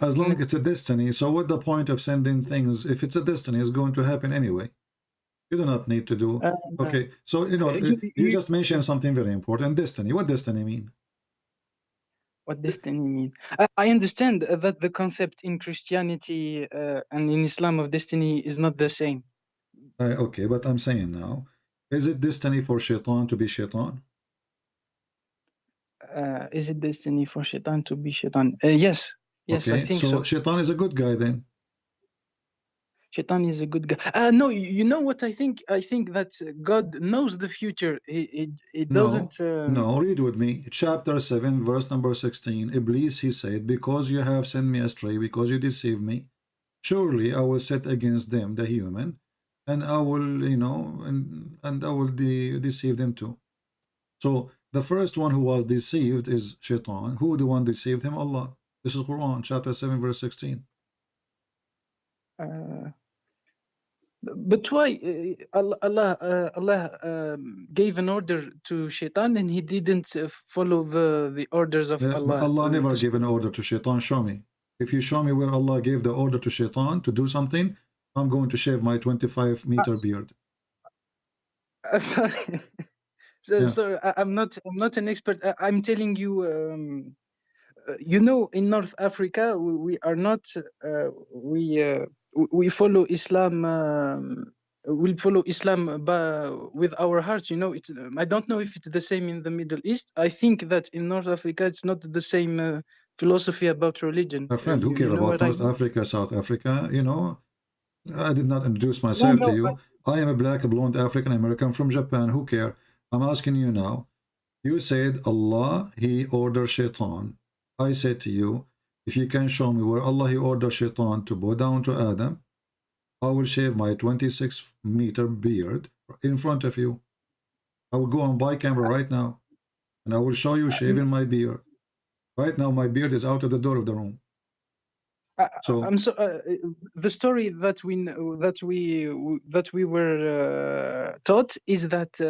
as long it's a destiny, so what the point of sending things? If it's a destiny, it's going to happen anyway. You do not need to do. Okay, so you just mentioned something very important. Destiny. What destiny mean? What destiny mean? I understand that the concept in Christianity and in Islam of destiny is not the same. Okay, but I'm saying now, is it destiny for shaitan to be shaitan? Is it destiny for shaitan to be shaitan? Yes, okay, I think so. Shaitan is a good guy then. Shaitan is a good guy. No, you know what I think? I think that God knows the future. It doesn't. No, read with me. Chapter 7, verse number 16. Iblis, he said, "Because you have sent me astray, because you deceived me, surely I will set against them, the human, and I will, and I will deceive them too." So the first one who was deceived is Shaitan. Who the one deceived him? Allah. This is Quran, chapter 7, verse 16. But why Allah gave an order to Shaitan and he didn't follow the orders of Allah? Allah never gave an order to Shaitan. Show me. If you show me where Allah gave the order to Shaitan to do something, I'm going to shave my 25-meter beard. Sorry. Sorry, I'm not an expert. I'm telling you, in North Africa, we are not. We follow Islam. We'll follow Islam with our hearts. It's. I don't know if it's the same in the Middle East. I think that in North Africa, it's not the same philosophy about religion. My friend, who cares about North Africa, South Africa? I did not introduce myself to you. I am a black, blonde African American from Japan. Who care? I'm asking you now. You said Allah, He ordered Shaitan. I said to you, if you can show me where Allah, He ordered Shaitan to bow down to Adam, I will shave my 26-meter beard in front of you. I will go and buy camera right now, and I will show you shaving my beard. Right now, my beard is out of the door of the room. So I'm so the story that we were taught is that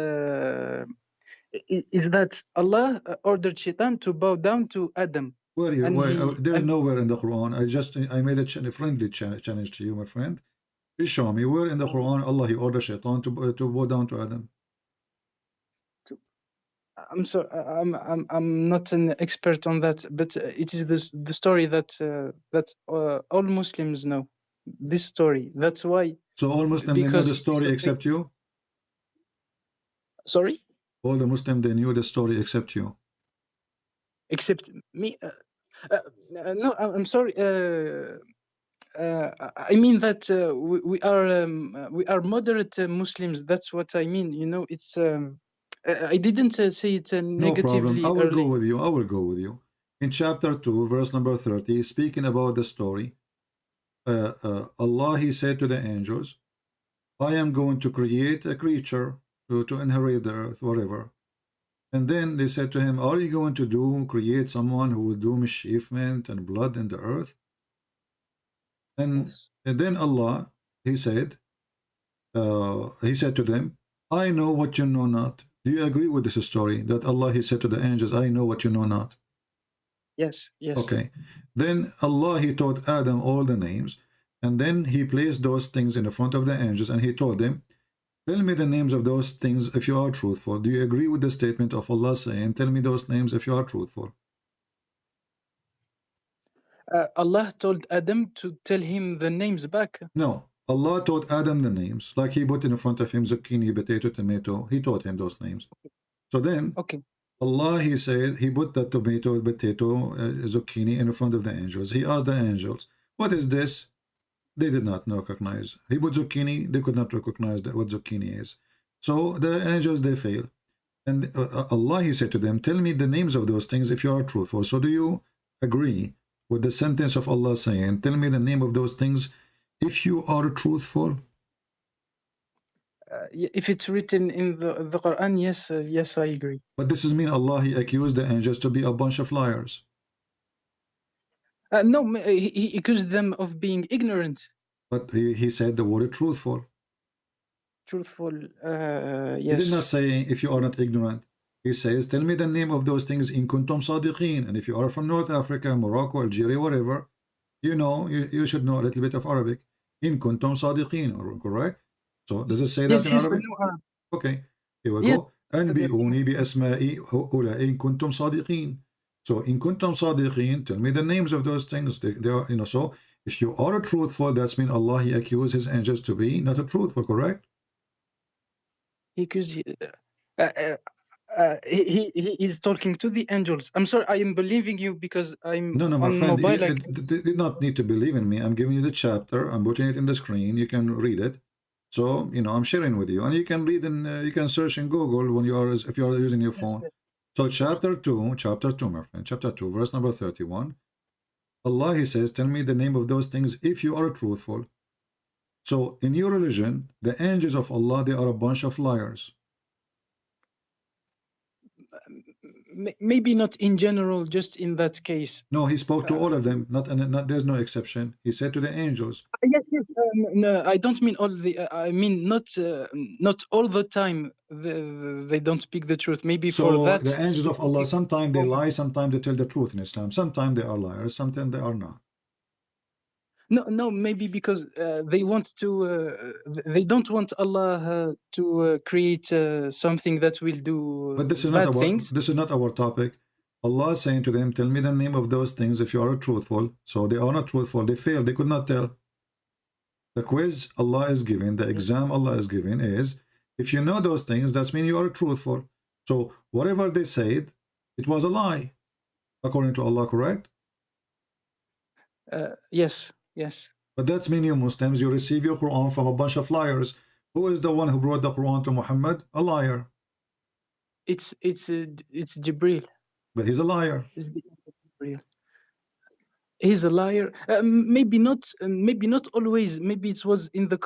Allah ordered Shaitan to bow down to Adam. Where you? And Where, there's and nowhere in the Quran. I made a friendly challenge to you, my friend. Please show me where in the Quran Allah he ordered Shaitan to bow down to Adam. I'm sorry, I'm not an expert on that, but it is the story that all Muslims know. This story. That's why. So all Muslims they know the Because story except you. sorry, All the Muslims they knew the story except you. except me. No, I'm sorry. I mean that we are moderate Muslims. That's what I mean. You know, it's. I didn't say it No problem. I negatively will go early. with you. I will go with you. In chapter 2, verse number 30, speaking about the story, Allah he said to the angels, I am going to create a creature to inherit the earth, whatever. And then they said to him, are you going to create someone who will do mischievement and blood in the earth? And then Allah, he said to them, I know what you know not. Do you agree with this story that Allah, he said to the angels, I know what you know not? Yes, yes. Okay. Then Allah, he taught Adam all the names, and then he placed those things in the front of the angels, and he told them, tell me the names of those things if you are truthful. Do you agree with the statement of Allah saying, tell me those names if you are truthful? Allah told Adam to tell him the names back. No. Allah taught Adam the names, like he put in front of him zucchini, potato, tomato. He taught him those names. So then, Okay. Allah, he said, he put the tomato, potato, zucchini in front of the angels. He asked the angels, what is this? They did not recognize. He put zucchini, they could not recognize what zucchini is. So the angels, they fail. And Allah, he said to them, tell me the names of those things if you are truthful. So do you agree with the sentence of Allah saying, tell me the name of those things if you are truthful? If it's written in the Quran, yes, yes, I agree. But this is mean Allah, he accused the angels to be a bunch of liars. No, he accused them of being ignorant. But he said the word truthful. Truthful, yes. He did not yes. say if you are not ignorant. He says, tell me the name of those things in kuntum sadiqeen. And if you are from North Africa, Morocco, Algeria, whatever, you know, you should know a little bit of Arabic. In kuntum sadiqeen, correct? So does it say that in Arabic? Okay, here we go. أنبئوني بأسماء هؤلاء إن كنتم صادقين. So in kuntum sadiqeen, tell me the names of those things. They are, you know, so if you are a truthful, that's mean Allah, he accused his angels to be not a truthful, correct? Because he is talking to the angels. I'm sorry, I am believing you because I'm no, my on friend, mobile. you did not need to believe in me. I'm giving you the chapter. I'm putting it in the screen. You can read it. So, you know, I'm sharing with you. And you can read and you can search in Google when you are, if you are using your phone. Yes. So chapter 2, my friend, chapter 2, verse number 31. Allah, he says, tell me the name of those things if you are truthful. So in your religion, the angels of Allah, they are a bunch of liars. Maybe not in general, just in that case. No, he spoke to all of them. Not there's no exception. He said to the angels. Yes, yes. No, I don't mean all the. I mean not all the time. They don't speak the truth. Maybe so for that. The angels of Allah, sometimes they lie, sometimes they tell the truth in Islam. Sometimes they are liars, sometimes they are not. No, maybe because they want to. They don't want Allah to create something that will do but this is bad not our, things. This is not our topic. Allah is saying to them, tell me the name of those things if you are truthful. So they are not truthful. They failed. They could not tell. The quiz Allah is giving, the exam Allah is giving is, if you know those things, that means you are truthful. So whatever they said, it was a lie, according to Allah, correct? Yes, yes. But that's mean you Muslims, you receive your Quran from a bunch of liars. Who is the one who brought the Quran to Muhammad? A liar. It's Jibril. But he's a liar. He's a liar. Maybe not always. Maybe it was in the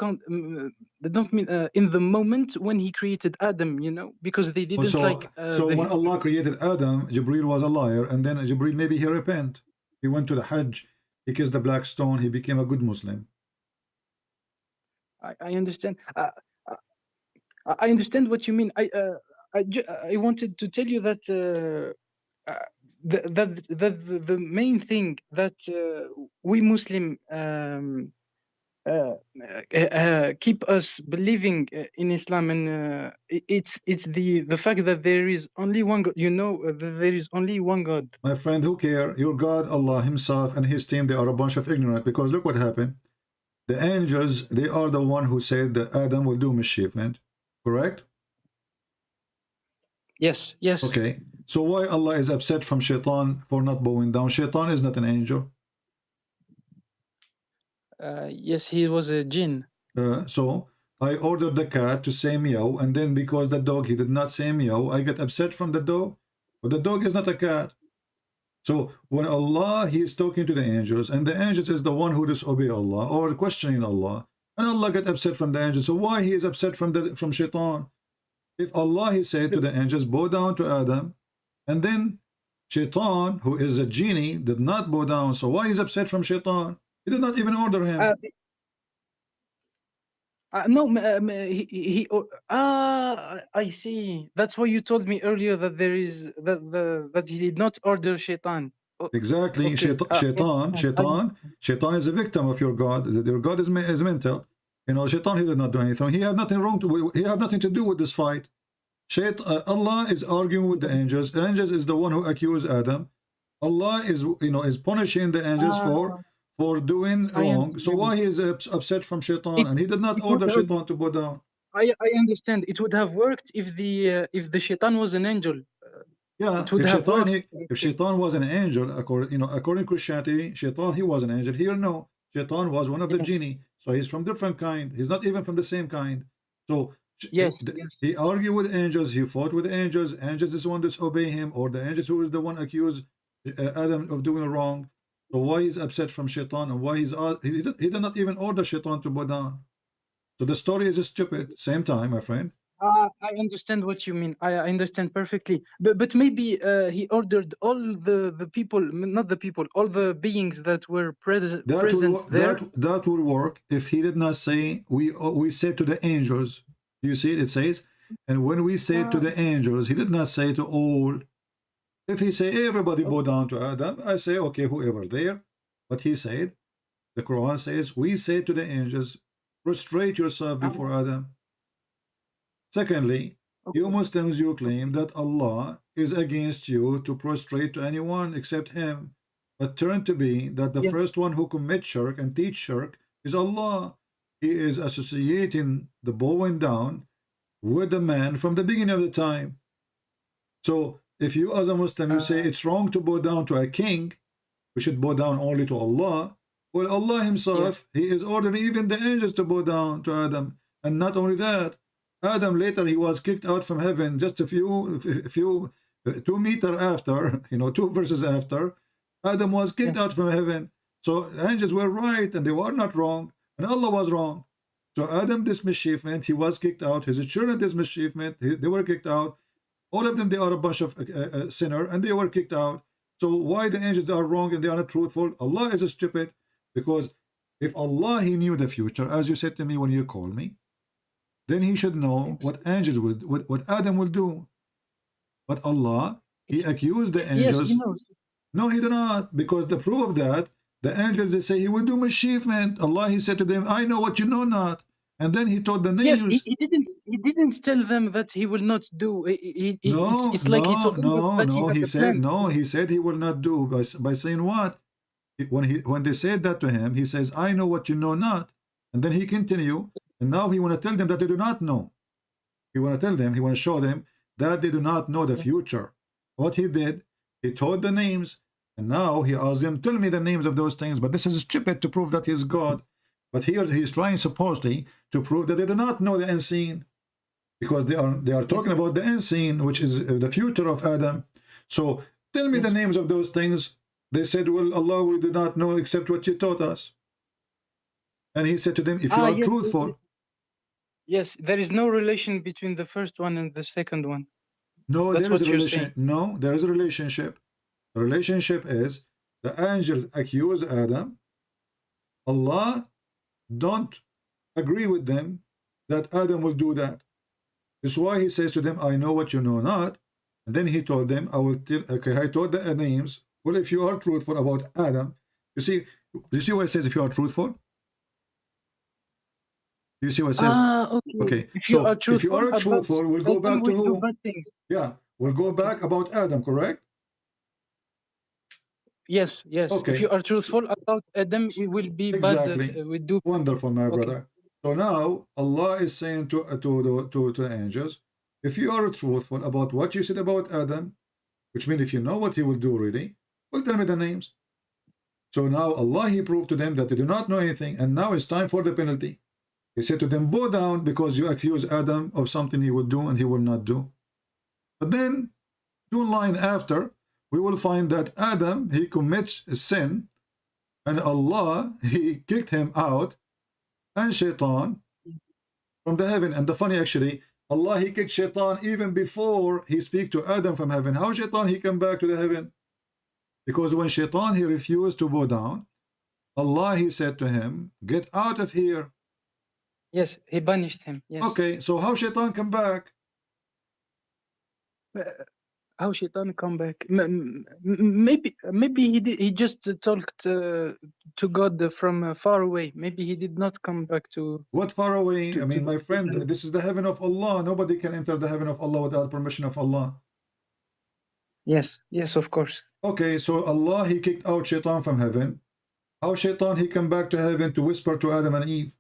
don't mean in the moment when he created Adam. You know, because they didn't So when Allah created Adam, Jibril was a liar, and then Jibril maybe he repent. He went to the Hajj. He kissed the black stone. He became a good Muslim. I understand. I understand what you mean. I wanted to tell you that the main thing that we Muslim keep us believing in Islam, and it's the fact that there is only one God. You know, there is only one God. My friend, who care? Your God, Allah himself and his team, they are a bunch of ignorant, because look what happened. The angels, they are the one who said that Adam will do mischievement, correct? Yes, yes. Okay, so why Allah is upset from Shaitan for not bowing down? Shaitan is not an angel. Yes, he was a jinn. So I ordered the cat to say meow, and then because the dog, he did not say meow, I get upset from the dog. But the dog is not a cat. So when Allah, he is talking to the angels, and the angels is the one who disobey Allah or questioning Allah, and Allah get upset from the angels. So why he is upset from Shaitan? If Allah, he said to the angels, bow down to Adam, and then Shaitan, who is a genie, did not bow down. So why he's upset from Shaitan? He did not even order him. No, I see. That's why you told me earlier that there is that he did not order Shaitan. Exactly. Okay. Shaitan is a victim of your God. Your God is mental. You know, Shaitan, he did not do anything. He had nothing wrong to. He had nothing to do with this fight. Allah is arguing with the angels. Angels is the one who accused Adam. Allah is, you know, is punishing the angels for doing wrong. So why he is upset from Shaitan? And he did not order Shaitan to bow down. I understand. It would have worked if the Shaitan was an angel. Yeah, if Shaitan was an angel, according to Christianity, Shaitan, he was an angel. Here, no, Shaitan was one of the genie, so he's from different kind. He's not even from the same kind. So he argued with angels, he fought with angels. Angels is the one disobey him, or the angels who is the one accused Adam of doing wrong. So why he's upset from Shaitan, and why he did not even order Shaitan to bow down? So the story is stupid. Same time, my friend. I understand what you mean. I understand perfectly. But maybe he ordered all the people, not the people, all the beings that were present there. That would work if he did not say, we said to the angels. You see it says, and when we said to the angels, he did not say to all. If he say everybody bow down to Adam, I say, okay, whoever there. But he said, the Quran says, we say to the angels, prostrate yourself before Adam. Secondly, you Muslims, you claim that Allah is against you to prostrate to anyone except him, but turn to be that the first one who commits shirk and teach shirk is Allah. He is associating the bowing down with the man from the beginning of the time. So if you as a Muslim, you say it's wrong to bow down to a king, we should bow down only to Allah. Well, Allah himself, he is ordering even the angels to bow down to Adam. And not only that, Adam later, he was kicked out from heaven just a few 2 meters after, 2 verses after, Adam was kicked out from heaven. So the angels were right and they were not wrong, and Allah was wrong. So Adam did mischievement, he was kicked out. His children did mischievement, they were kicked out. All of them, they are a bunch of sinner, and they were kicked out. So why the angels are wrong and they are not truthful? Allah is stupid, because if Allah, he knew the future, as you said to me when you called me, then he should know what angels would, what Adam will do. But Allah, he accused the angels. Yes, he knows. No, he did not, because the proof of that, the angels, they say he will do mischievement. Allah, he said to them, I know what you know not. And then he told the names. Yes, he didn't tell them that he will not do. It's like he told them that he said he will not do by saying what? When they said that to him, he says, I know what you know not. And then he continue, and now he want to tell them that they do not know. He want to tell them, he want to show them that they do not know the future. What he did, he told the names, and now he asked them, tell me the names of those things. But this is stupid to prove that he's God. But here he is trying supposedly to prove that they do not know the unseen, because they are talking about the unseen, which is the future of Adam. So tell me the names of those things. They said, well, Allah, we do not know except what you taught us. And he said to them, if you are truthful. Yes, there is no relation between the first one and the second one. No, there is a relation. No, there is a relationship. The relationship is the angels accuse Adam. Allah don't agree with them that Adam will do that. This is why he says to them, I know what you know not. And then he told them, I will tell, okay, I told the names. Well, if you are truthful about Adam, you see what it says if you are truthful? You see what it says? Okay. Okay, If you are so if you truthful are about truthful, we'll go Adam back to will do who? bad things. Yeah, we'll go back about Adam, correct? Yes, yes. Okay. If you are truthful about Adam, it will be Exactly. bad. We do. Wonderful, my Okay. brother. So now Allah is saying to the angels, if you are truthful about what you said about Adam, which means if you know what he will do really, well, tell me the names. So now Allah, he proved to them that they do not know anything, and now it's time for the penalty. He said to them, bow down because you accuse Adam of something he will do and he will not do. But then, 2 lines after, we will find that Adam, he commits a sin, and Allah, he kicked him out, and Shaitan from the heaven. And the funny actually, Allah, he kicked Shaitan even before he speak to Adam from heaven. How Shaitan, he come back to the heaven? Because when Shaitan, he refused to bow down, Allah, he said to him, get out of here. Yes, he banished him. Yes. Okay, so how Shaitan come back? How Shaitan come back? Maybe he did. He just talked to God from far away. Maybe he did not come back to. What far away? I mean, my friend, heaven. this is the heaven of Allah. Nobody can enter the heaven of Allah without permission of Allah. Yes, yes, of course. Okay, so Allah, he kicked out Shaitan from heaven. How Shaitan, he come back to heaven to whisper to Adam and Eve?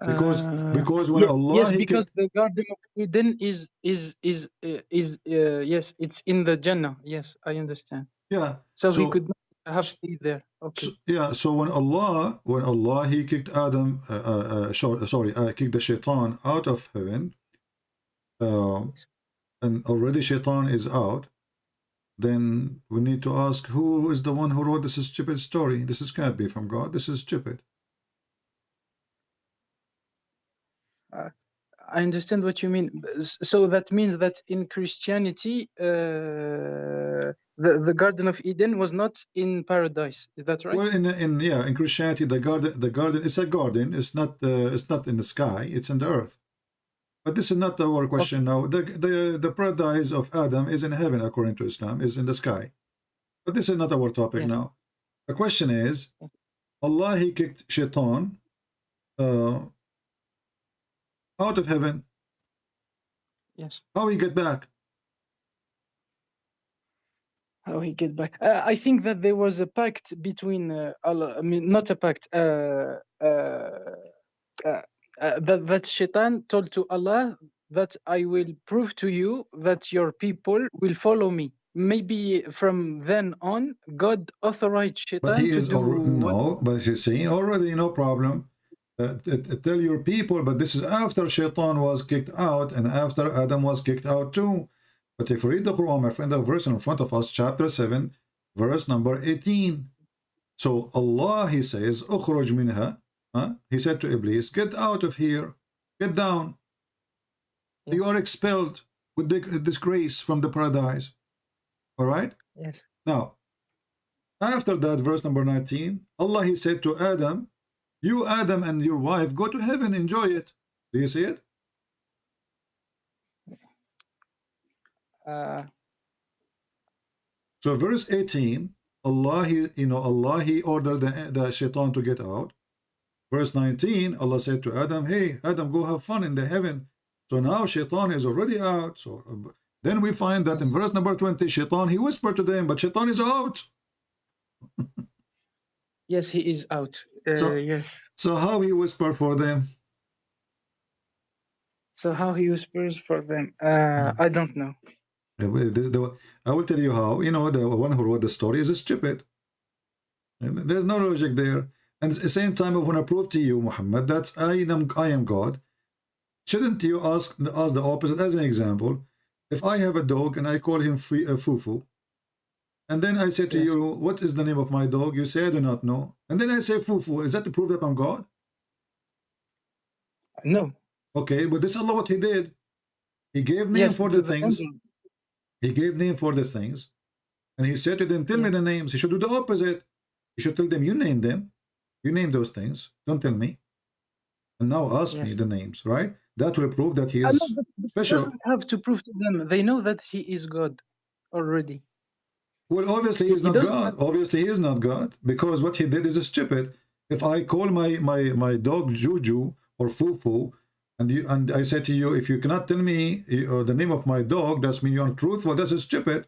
Because when Allah, yes, he because kicked, the Garden of Eden is yes, it's in the Jannah. Yes, I understand. yeah. So he could not have stayed there. Okay. So, yeah. So when Allah, he kicked Adam, kicked the Shaitan out of heaven, and already Shaitan is out. Then we need to ask, who is the one who wrote this stupid story? This can't be from God. This is stupid. I understand what you mean. So that means that in Christianity, the Garden of Eden was not in paradise. Is that right? Well, in Christianity, the garden is a garden. It's not in the sky. It's in the earth. But this is not our question now. The paradise of Adam is in heaven, according to Islam, is in the sky. But this is not our topic now. The question is, Allah, he kicked Shaitan out of heaven. Yes. How he get back? How he get back? I think that there was a pact between Allah. I mean, not a pact. That Shaitan told to Allah that I will prove to you that your people will follow me. Maybe from then on, God authorized Shaitan but he to is do no. But you see, already no problem. Tell your people, but this is after Shaitan was kicked out and after Adam was kicked out too. But if you read the Quran, my friend, the verse in front of us, chapter 7, verse number 18. So Allah, he says, "Ukhruj minha." He said to Iblis, get out of here, get down. Yes. You are expelled with disgrace from the paradise. All right? Yes. Now, after that, verse number 19, Allah, he said to Adam, you, Adam, and your wife, go to heaven, enjoy it. Do you see it? So verse 18, Allah, he ordered the Shaitan to get out. Verse 19, Allah said to Adam, hey, Adam, go have fun in the heaven. So now Shaitan is already out. So then we find that in verse number 20, Shaitan, he whispered to them, but Shaitan is out. Yes, he is out. Yes. So how he whispered for them? So how he whispers for them? I don't know. I will tell you how. You know, the one who wrote the story is stupid. There's no logic there. And at the same time, I want to prove to you, Muhammad, that I am God. Shouldn't you ask the opposite? As an example, if I have a dog and I call him Fufu, and then I say to you, what is the name of my dog? You say, I do not know. And then I say Fufu. Is that to prove that I'm God? No. Okay, but this is Allah what he did. He gave name for the things. He gave name for the things. And he said to them, tell me the names. He should do the opposite. He should tell them, you name them. You name those things. Don't tell me. And now ask me the names, right? That will prove that he No, is but it special. doesn't have to prove to them. They know that he is God already. Well, obviously he's He not doesn't God. have. Obviously he is not God, because what he did is stupid. If I call my dog Juju or Fufu, and I say to you, if you cannot tell me the name of my dog, that means you're truthful. That's stupid.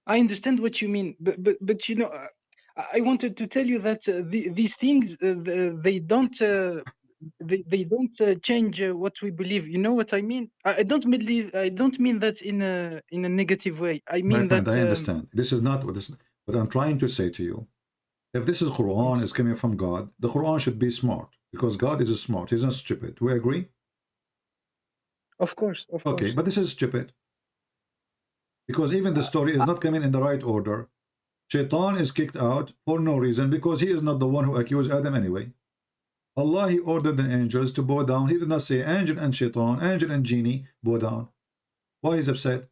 I understand what you mean, but you know, I wanted to tell you that these things they don't they don't change what we believe. You know what I mean? I don't believe. I don't mean that in a negative way. I My mean friend, that I understand. This is not what I'm trying to say to you. If this is Quran, yes, is coming from God, the Quran should be smart, because God is smart. He's not stupid. We agree? of course, of Okay, course. but this is stupid, because even the story is not coming in the right order. Shaitan is kicked out for no reason, because he is not the one who accused Adam anyway. Allah, he ordered the angels to bow down. He did not say angel and shaitan, angel and genie bow down. Why is upset?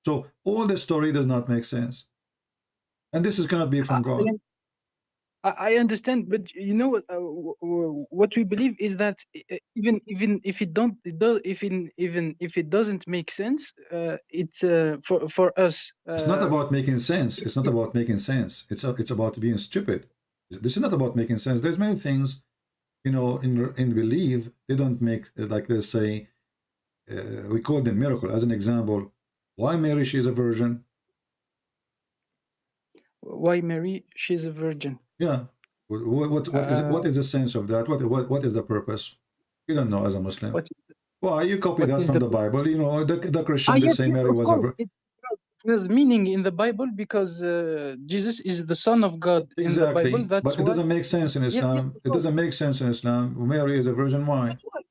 So all the story does not make sense. And this is cannot be I, from God. I understand, but you know what we believe is that even if it don't it does even if it doesn't make sense, it's for us. It's not about making sense. It, It's not it's about making sense. It's about being stupid. This is not about making sense. There's many things, in belief, they don't make, like they say, we call them miracle. As an example, why Mary, she is a virgin? why Mary, she's a virgin. Yeah. What is it? What is the sense of that? What is the purpose? You don't know as a Muslim. What Well, you copy what that is from the the Bible. You know, the Christian, they yes, say yes, Mary of was a course it has meaning in the Bible because Jesus is the Son of God in the Bible. exactly, That's but it why. doesn't make sense in Yes, yes, Islam. of It course. doesn't make sense in Islam. Mary is a virgin. Why? But why?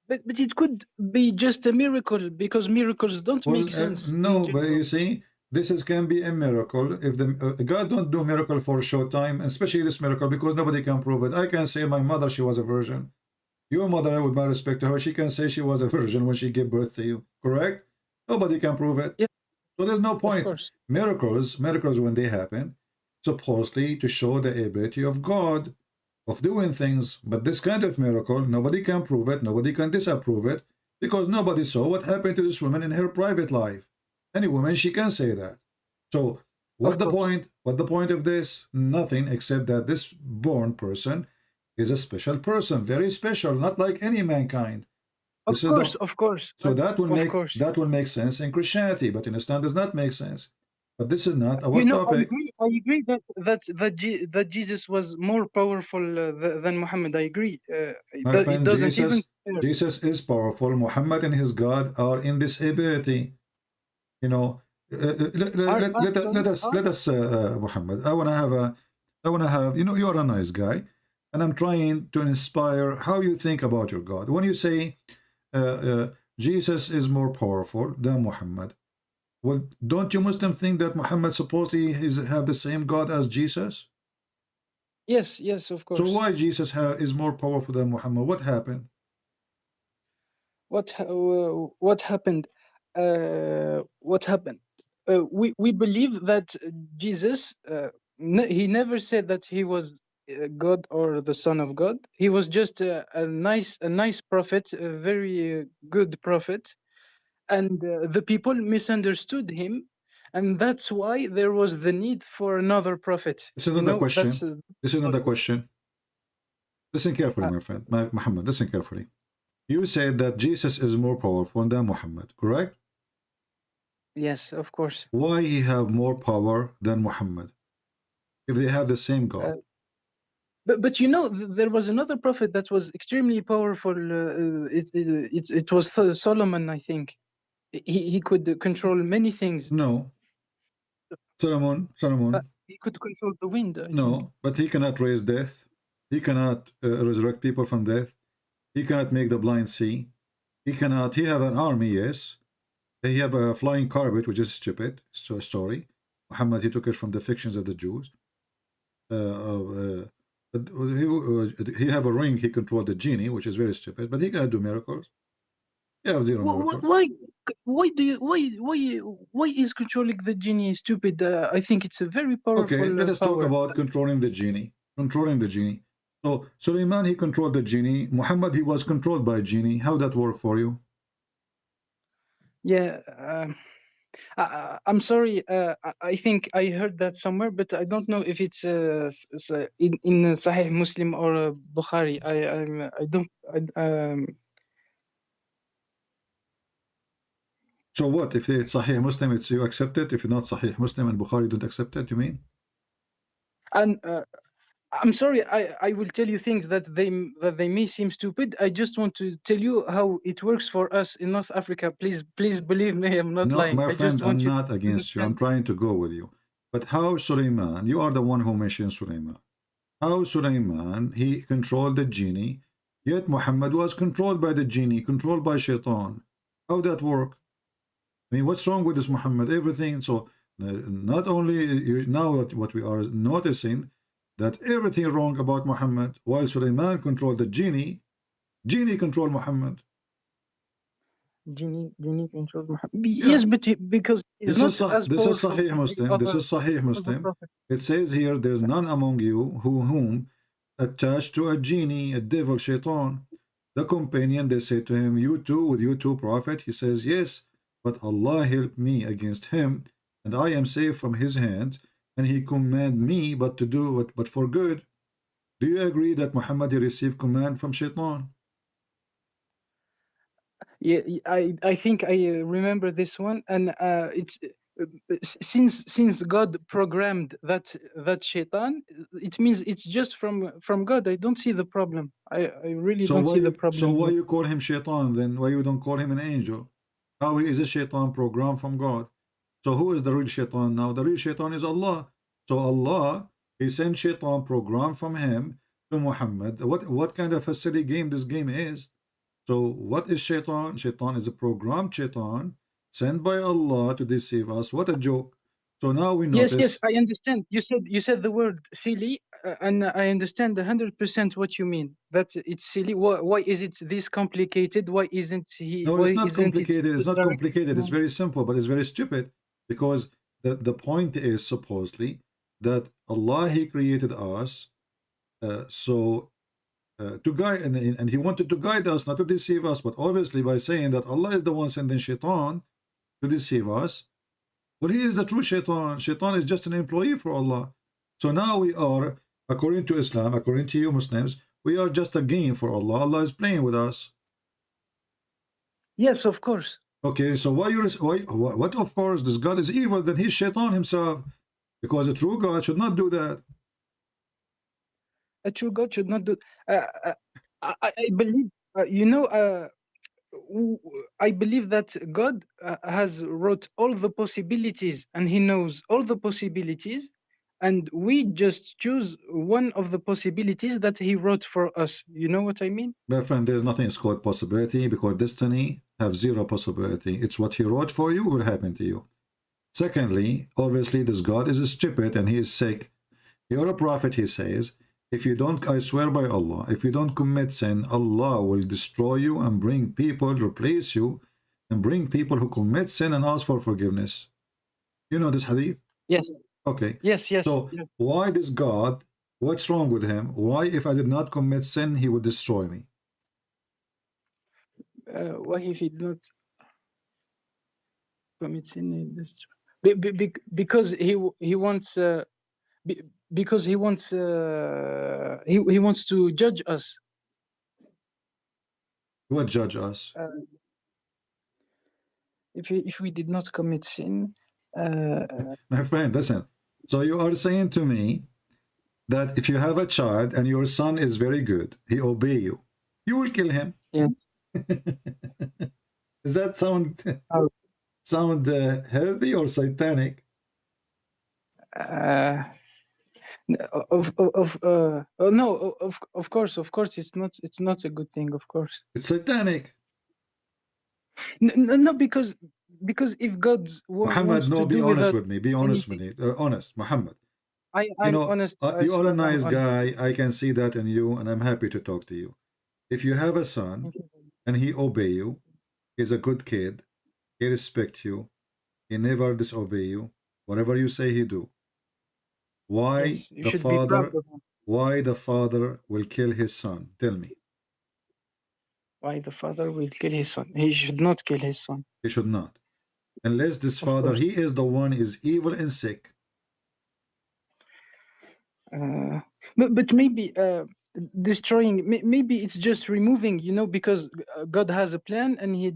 But it could be just a miracle because miracles don't Well, make sense in no, but general. you see, this can be a miracle. If the God don't do miracle for a short time, especially this miracle, because nobody can prove it. I can say my mother, she was a virgin. Your mother, with my respect to her, she can say she was a virgin when she gave birth to you. Correct? Nobody can prove it. Yeah, So there's no of point. course. Miracles when they happen, supposedly to show the ability of God of doing things. But this kind of miracle, nobody can prove it, nobody can disapprove it, because nobody saw what happened to this woman in her private life. Any woman, she can say that. So Of what the course. point? What the point of this? Nothing, except that this born person is a special person, very special, not like any mankind. Of This is the course, of course. so that will Of make course. sense in Christianity, but in Islam does not make sense. But this is not our You know, topic. I agree that Jesus was more powerful than Muhammad. I agree. My It friend, doesn't even compare. Jesus is powerful. Muhammad and his God are in this ability. You know, Sorry, let us, Muhammad. I wanna have. You are a nice guy, and I'm trying to inspire how you think about your God. When you say Jesus is more powerful than Muhammad, well, don't you Muslims think that Muhammad supposedly have the same God as Jesus? Yes, yes, of So course. why Jesus is more powerful than Muhammad? What happened? What happened? What happened? We believe that Jesus he never said that he was God or the Son of God. He was just a nice prophet, a very good prophet, and the people misunderstood him, and that's why there was the need for another prophet. This is You not the know, that's question. This is not the question. Listen carefully, uh, my friend, Muhammad. Listen carefully. You said that Jesus is more powerful than Muhammad, correct? yes, of course. Why he have more power than Muhammad if they have the same Uh, God? but you know, there was another prophet that was extremely powerful. It was Solomon, I think. He could control many things. No, Solomon. He could control the wind, I think. No, but he cannot raise death. He cannot resurrect people from death. He cannot make the blind see. He cannot. He have an army, yes. He have a flying carpet, which is stupid. It's a story. Muhammad, he took it from the fictions of the Jews. But he have a ring. He controlled the genie, which is very stupid. But he cannot do miracles. He have zero miracles. Why is controlling the genie stupid? I think it's a very Okay, powerful let us talk power. about controlling the genie. Controlling the genie. So Suleiman, he controlled the genie. Muhammad, he was controlled by genie. How that work for you? Yeah. I'm sorry. I think I heard that somewhere, but I don't know if it's in Sahih Muslim or Bukhari. I don't. So what? If it's Sahih Muslim, it's you accept it. If you're not Sahih Muslim and Bukhari don't accept it, you mean? And I'm sorry. I will tell you things that they may seem stupid. I just want to tell you how it works for us in North Africa. Please believe me. I'm not No, lying. my I friend, just want I'm you to not against you. I'm understand. trying to go with you. But how Suleiman, you are the one who mentioned Suleiman. How Suleiman, he controlled the genie, yet Muhammad was controlled by the genie, controlled by shaitan. How that work? I mean, what's wrong with this Muhammad? Everything. So not only now what we are noticing, that everything wrong about Muhammad, while Suleiman controlled the genie, genie controlled Muhammad. Genie controls Muhammad. Yeah. Yes, but because he's not as This is powerful Sahih as the Muslim. This other is Sahih Muslim. prophet. It says here, there's none among you whom attached to a genie, a devil, shaitan. The companion, they say to him, you too, with you too, prophet. He says, yes, but Allah helped me against him, and I am safe from his hands, and he command me but to do what, but for good. Do you agree that Muhammad he received command from shaitan? Yeah, I think I remember this one, and it's since God programmed that shaitan, it means it's just from God. I don't see the problem. I really don't see the So problem why here. you call him shaitan then? Why you don't call him an angel? How is a shaitan program from God? So who is the real shaitan now? The real shaitan is Allah. So Allah, he sent shaitan program from him to Muhammad. What kind of a silly game this game is? So what is shaitan? Shaitan is a programmed shaitan sent by Allah to deceive us. What a joke. So now we Yes, notice. I understand. You said the word silly, and I understand 100% what you mean. That it's silly. Why is it this complicated? Why isn't he? No, it's Why not isn't it complicated. It's not directly? complicated. It's very simple, but it's very stupid because the point is supposedly that Allah, Yes. he created us to guide, and he wanted to guide us, not to deceive us, but obviously by saying that Allah is the one sending shaitan to deceive us. Well, he is the true shaitan. Shaitan is just an employee for Allah. So now we are, according to Islam, according to you Muslims, we are just a game for Allah. Allah is playing with us. Yes, of course. Okay, so what of course this God is evil, then he's shaitan himself, because a true God should not do that. A true God should not do. I believe. I believe that God has wrote all the possibilities, and He knows all the possibilities, and we just choose one of the possibilities that He wrote for us. You know what I mean? My friend, there's nothing is called possibility, because destiny have zero possibility. It's what he wrote for you will happen to you. Secondly, obviously this God is stupid and he is sick. You're a prophet, he says. If you don't, I swear by Allah, if you don't commit sin, Allah will destroy you and bring people, replace you, and bring people who commit sin and ask for forgiveness. You know this hadith? Yes. Okay. Yes. So why this God, what's wrong with him? Why if I did not commit sin, he would destroy me? Why if He did not commit sin? Because He wants. Because he wants to judge us. Who would judge us? If we did not commit sin. My friend, listen. So you are saying to me that if you have a child and your son is very good, he obey you, you will kill him. Yeah. Does that sound healthy or satanic? Of course, it's not a good thing. Of course, It's satanic. no, because if God Muhammad, wants no, to be do with honest us with me. Be honest with anything, me. Honest, Muhammad. You I'm know, honest. I you are a swear, I'm nice honest. guy. I can see that in you, and I'm happy to talk to you. If you have a son Thank you. and he obey you, he's a good kid. He respect you. He never disobey you. Whatever you say, he do. Why Yes, you the should be proud father? of him. why the father will kill his son? Tell me. Why the father will kill his son? He should not kill his son. He should not. Unless this Of father, course. he is the one is evil and sick. But maybe destroying, maybe it's just removing, you know, because God has a plan and he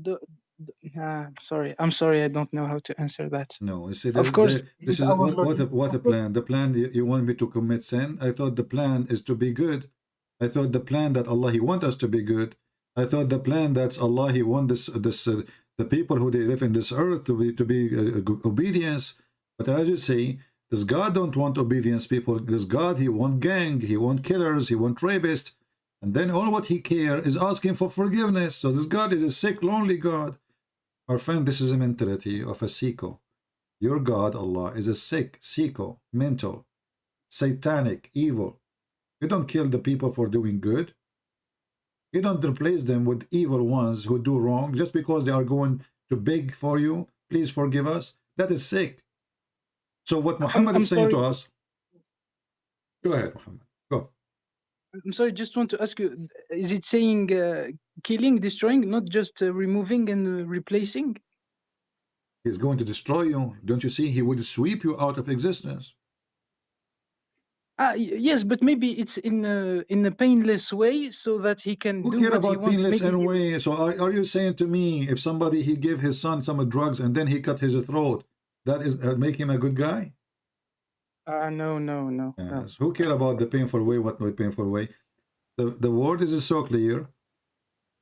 sorry, I'm sorry, I don't know how to answer that. No, you see, Of course, this he's is our Lord. what a Of course, plan. The plan you want me to commit sin. I thought the plan is to be good. I thought the plan that Allah He want us to be good. I thought the plan that Allah He want the people who they live in this earth to be obedience. But as you say, this God don't want obedience people. This God He want gang. He want killers. He want rapists. And then all what He care is asking for forgiveness. So this God is a sick, lonely God. Our friend, this is a mentality of a sicko. Your God, Allah, is a sick, sicko, mental, satanic, evil. You don't kill the people for doing good. You don't replace them with evil ones who do wrong just because they are going to beg for you. Please forgive us. That is sick. So what Muhammad I'm is saying sorry. to us, go ahead, Muhammad. Go. I'm sorry, just want to ask you, is it saying killing, destroying, not just removing and replacing? He's going to destroy you. Don't you see? He would sweep you out of existence. Yes, but maybe it's in a painless way so that he can Who do care what he about wants. painless Maybe anyway? So are you saying to me, if somebody he give his son some drugs and then he cut his throat, that is make him a good guy? no. Yes. Who care about the painful way? What no painful way? The word is so clear.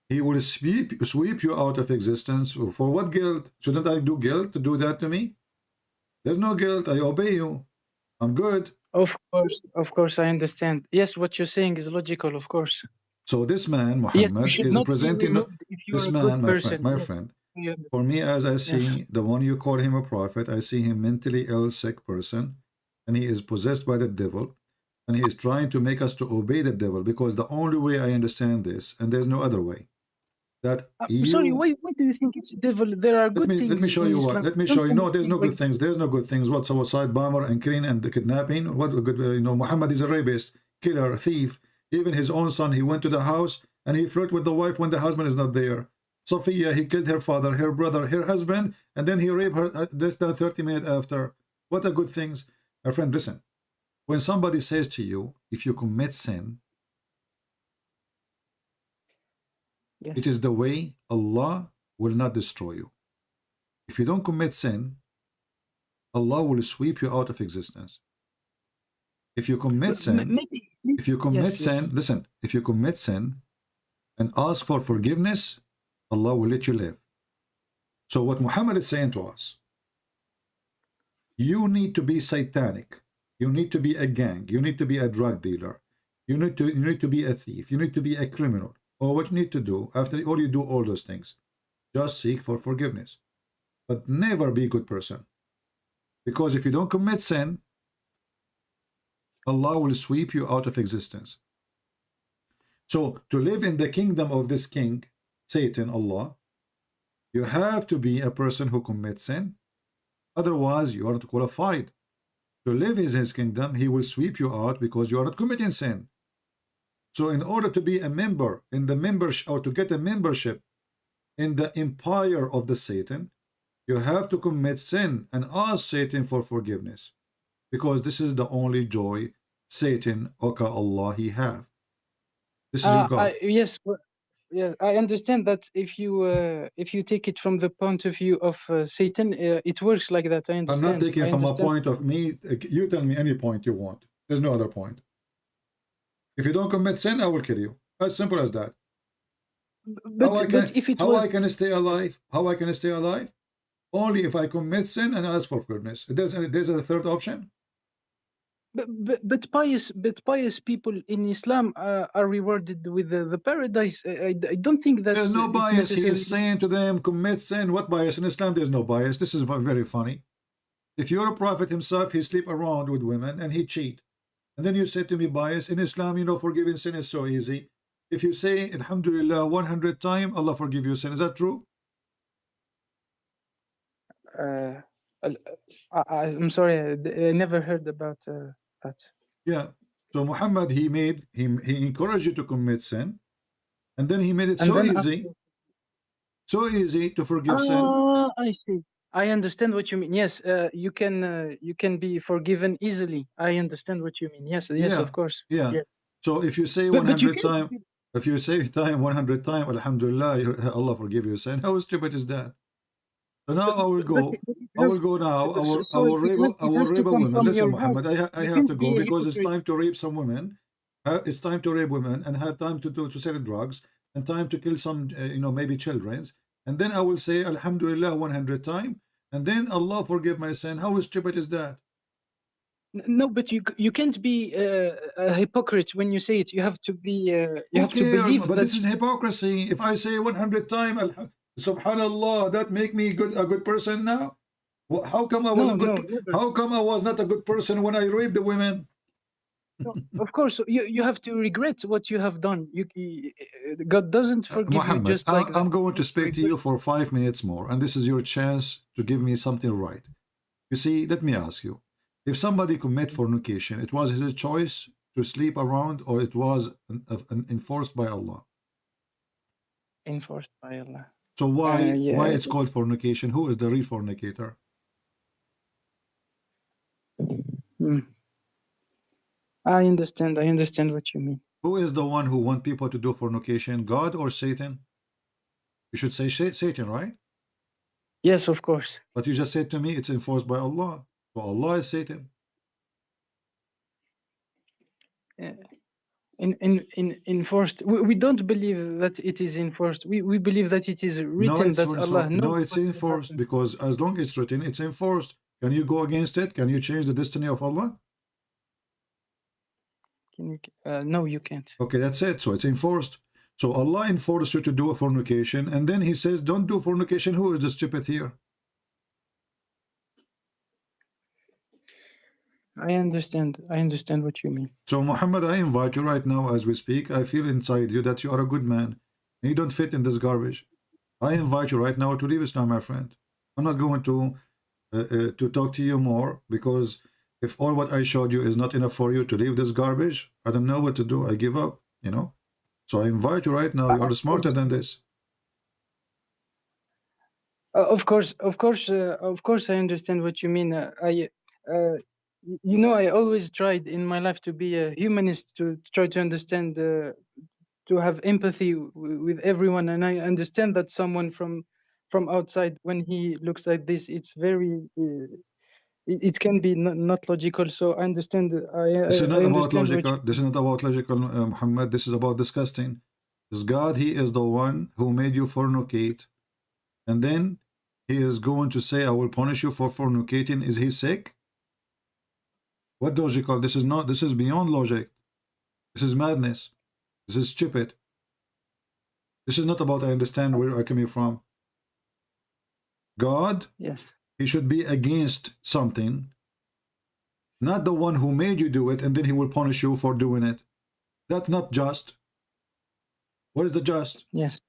He will sweep you out of existence. For what guilt? Shouldn't I do guilt to do that to me? There's no guilt. I obey you. I'm good. Of course, I understand. Yes, what you're saying is logical, of course. So this man, Yes, you Muhammad, should is not be presenting removed if you are this a good man, person. my Yes, friend. I understand. For me, as I Yes. see the one you call him a prophet, I see him mentally ill, sick person, and he is possessed by the devil, and he is trying to make us to obey the devil because the only way I understand this, and there's no other way, that I'm sorry, you why do you think it's devil? There are good let me things show in you what. Islam. Let me I don't show you. No, there's understand no why good things. There's no good things. What's suicide bomber and killing and kidnapping? What good? Muhammad is a rapist, killer, thief. Even his own son, he went to the house and he flirted with the wife when the husband is not there. Sophia, he killed her father, her brother, her husband, and then he raped her less than 30 minutes after. What a good things. My friend, listen. When somebody says to you, if you commit sin, Yes. it is the way Allah will not destroy you. If you don't commit sin, Allah will sweep you out of existence. If you commit sin, Maybe, yes. listen, if you commit sin and ask for forgiveness, Allah will let you live. So what Muhammad is saying to us, you need to be satanic. You need to be a gang. You need to be a drug dealer. You need to be a thief. You need to be a criminal. Or what you need to do, after all you do all those things, just seek for forgiveness. But never be a good person. Because if you don't commit sin, Allah will sweep you out of existence. So to live in the kingdom of this king, Satan, Allah, you have to be a person who commits sin. Otherwise, you are not qualified. To live in his kingdom, he will sweep you out because you are not committing sin. So in order to be a member in the membership or to get a membership in the empire of the Satan, you have to commit sin and ask Satan for forgiveness. Because this is the only joy Satan, Oka Allah, he have. This is your God. Yes, yes, I understand that if you take it from the point of view of Satan, it works like that. I I'm not understand. taking from a point of me. You tell me any point you want. There's no other point. If you don't commit sin, I will kill you. As simple as that. But if it how was I can stay alive? How I can stay alive? Only if I commit sin and ask for forgiveness. There's a third option. but pious people in Islam are rewarded with the paradise. I don't think that There's no it bias. He is necessarily. saying to them, commit sin. What bias? In Islam, there's no bias. This is very funny. If you're a prophet himself, he sleep around with women and he cheat. And then you say to me, bias. In Islam, forgiving sin is so easy. If you say, Alhamdulillah, 100 times, Allah forgive you sin. Is that true? I'm sorry, I never heard about that. Yeah. So Muhammad, he encouraged you to commit sin, and then he made it And so then easy, to forgive sin. I see. I understand what you mean. Yes, you can be forgiven easily. I understand what you mean. Yes, yes, Yeah, of course. yeah. Yes, So if you say but you 100 can't. times, if you say 100 times, Alhamdulillah, Allah forgive you sin. How stupid is that? So now I will But go. it I has, will go now. so I it will has to rape a come woman. from Listen, your heart. Muhammad, I You have to can't go be a because it's hypocrite. time to rape some women. It's time to rape women and have time to sell drugs and time to kill some, maybe children's. And then I will say Alhamdulillah 100 times. And then Allah forgive my sin. How stupid is that? No, but you can't be a hypocrite when you say it. You have to be. You Who have to cares? believe But that. this is hypocrisy. If I say 100 times, Subhanallah, that make me a good person now? How come I was No, a good? no, never. How come I was not a good person when I raped the women? No, of course, you have to regret what you have done. God doesn't forgive you Muhammad, just like that. I'm going You to have to speak to regret. you for 5 minutes more, and this is your chance to give me something right. You see, let me ask you: if somebody commit fornication, it was his choice to sleep around, or it was enforced by Allah? Enforced by Allah. So why Yeah. it's called fornication? Who is the real fornicator? Hmm. I understand. I understand what you mean. Who is the one who want people to do fornication? God or Satan? You should say Satan, right? Yes, of course. But you just said to me it's enforced by Allah. So Allah is Satan. Uh, enforced. We don't believe that it is enforced. We believe that it is No, written that Allah no, knows it's what will enforced happen. because as long it's written, it's enforced. Can you go against it? Can you change the destiny of Allah? Can you? No, you can't. Okay, that's it. So it's enforced. So Allah enforced you to do a fornication, and then He says, "Don't do fornication." Who is the stupid here? I understand. I understand what you mean. So Muhammad, I invite you right now as we speak. I feel inside you that you are a good man. And you don't fit in this garbage. I invite you right now to leave Islam, my friend. I'm not going to talk to you more because if all what I showed you is not enough for you to leave this garbage, I don't know what to do. I give up, So I invite you right now. You are smarter than this. Of course, I understand what you mean. I always tried in my life to be a humanist, to try to understand, to have empathy with everyone, and I understand that someone from outside, when he looks at this, it's very, it can be not logical. So I understand. This is I not about understand what logical. This is not about logical, Muhammad. This is about disgusting. This God, He is the one who made you fornicate. And then He is going to say, I will punish you for fornicating. Is He sick? What logical? This is not, this is beyond logic. This is madness. This is stupid. This is not about I understand where I'm coming from. God, Yes. He should be against something, not the one who made you do it, and then He will punish you for doing it. That's not just. What is the just? Yes.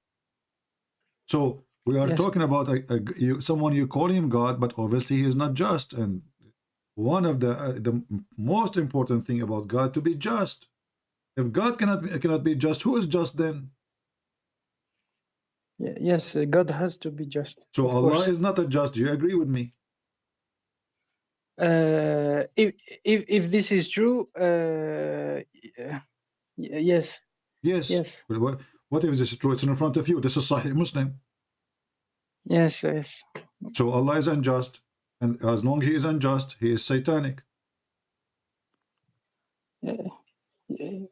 So we are Yes. talking about someone you call him God, but obviously he is not just. And one of the most important thing about God to be just. If God cannot be just, who is just then? Yes. God has to be just. So Of Allah course. is not a just. Do you agree with me? If this is true, yes. Yes. Yes. But what if this is true? It's in front of you. This is Sahih Muslim. Yes. Yes. So Allah is unjust, and as long He is unjust, He is satanic.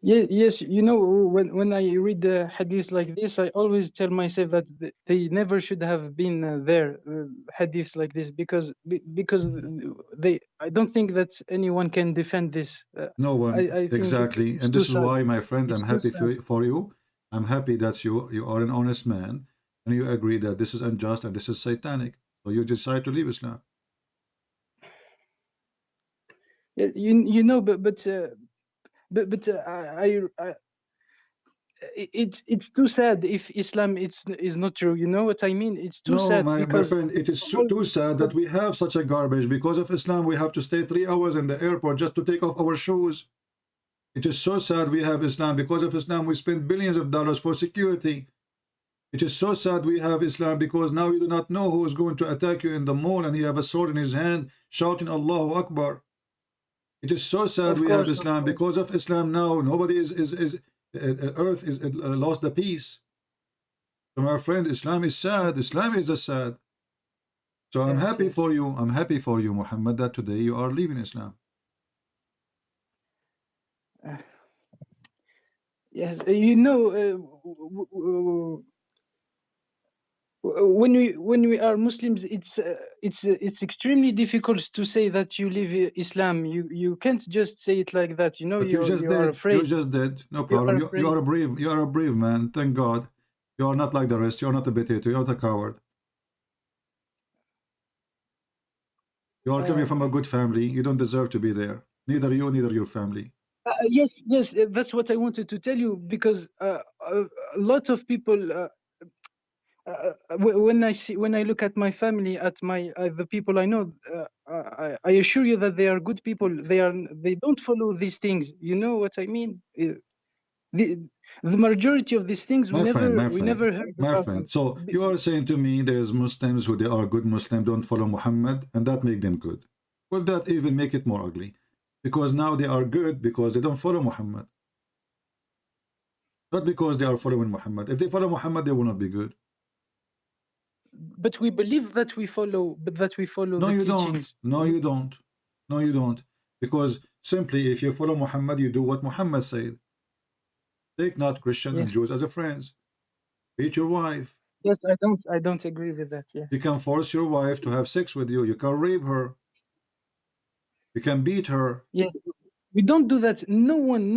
Yes, when I read the hadiths like this, I always tell myself that they never should have been there, hadiths like this, because they. I don't think that anyone can defend this. No one, I think exactly. it's And too this is sad. why, my friend, It's I'm too happy sad. for you. I'm happy that you are an honest man and you agree that this is unjust and this is satanic. So you decide to leave Islam. Yeah, I it's too sad if Islam is not true. You know what I mean? It's too No, sad my because friend, it is all too sad that because we have such a garbage. Because of Islam, we have to stay 3 hours in the airport just to take off our shoes. It is so sad we have Islam. Because of Islam, we spend billions of dollars for security. It is so sad we have Islam because now you do not know who is going to attack you in the mall and he have a sword in his hand shouting Allahu Akbar. It is so sad we have Islam. Because of Islam now nobody earth is lost the peace. So my friend, Islam is sad. Islam is a sad. So I'm happy for you. I'm happy for you, Muhammad, that today you are leaving Islam. Yes, you know, when we are Muslims, it's extremely difficult to say that you leave Islam. You can't just say it like that. You know, you are afraid. You just did. No problem. You are brave. You are a brave man. Thank God. You are not like the rest. You are not a potato. You are not a coward. You are coming from a good family. You don't deserve to be there. Neither you, neither your family. Yes, that's what I wanted to tell you, because a lot of people, when I look at my family, at the people I know, I assure you that they are good people. They don't follow these things. You know what I mean? The majority of these things we never heard about them. So you are saying to me there's Muslims who they are good Muslim, don't follow Muhammad, and that make them good. Well, that even make it more ugly, because now they are good because they don't follow Muhammad, not because they are following Muhammad. If they follow Muhammad, they will not be good. But we believe that we follow, no, the you teachings. Don't. No, you don't. No, you don't. Because simply, if you follow Muhammad, you do what Muhammad said. Take not Christians and Jews as a friends. Beat your wife. Yes, I don't agree with that. Yes. You can force your wife to have sex with you. You can rape her. You can beat her. Yes. We don't do that. No one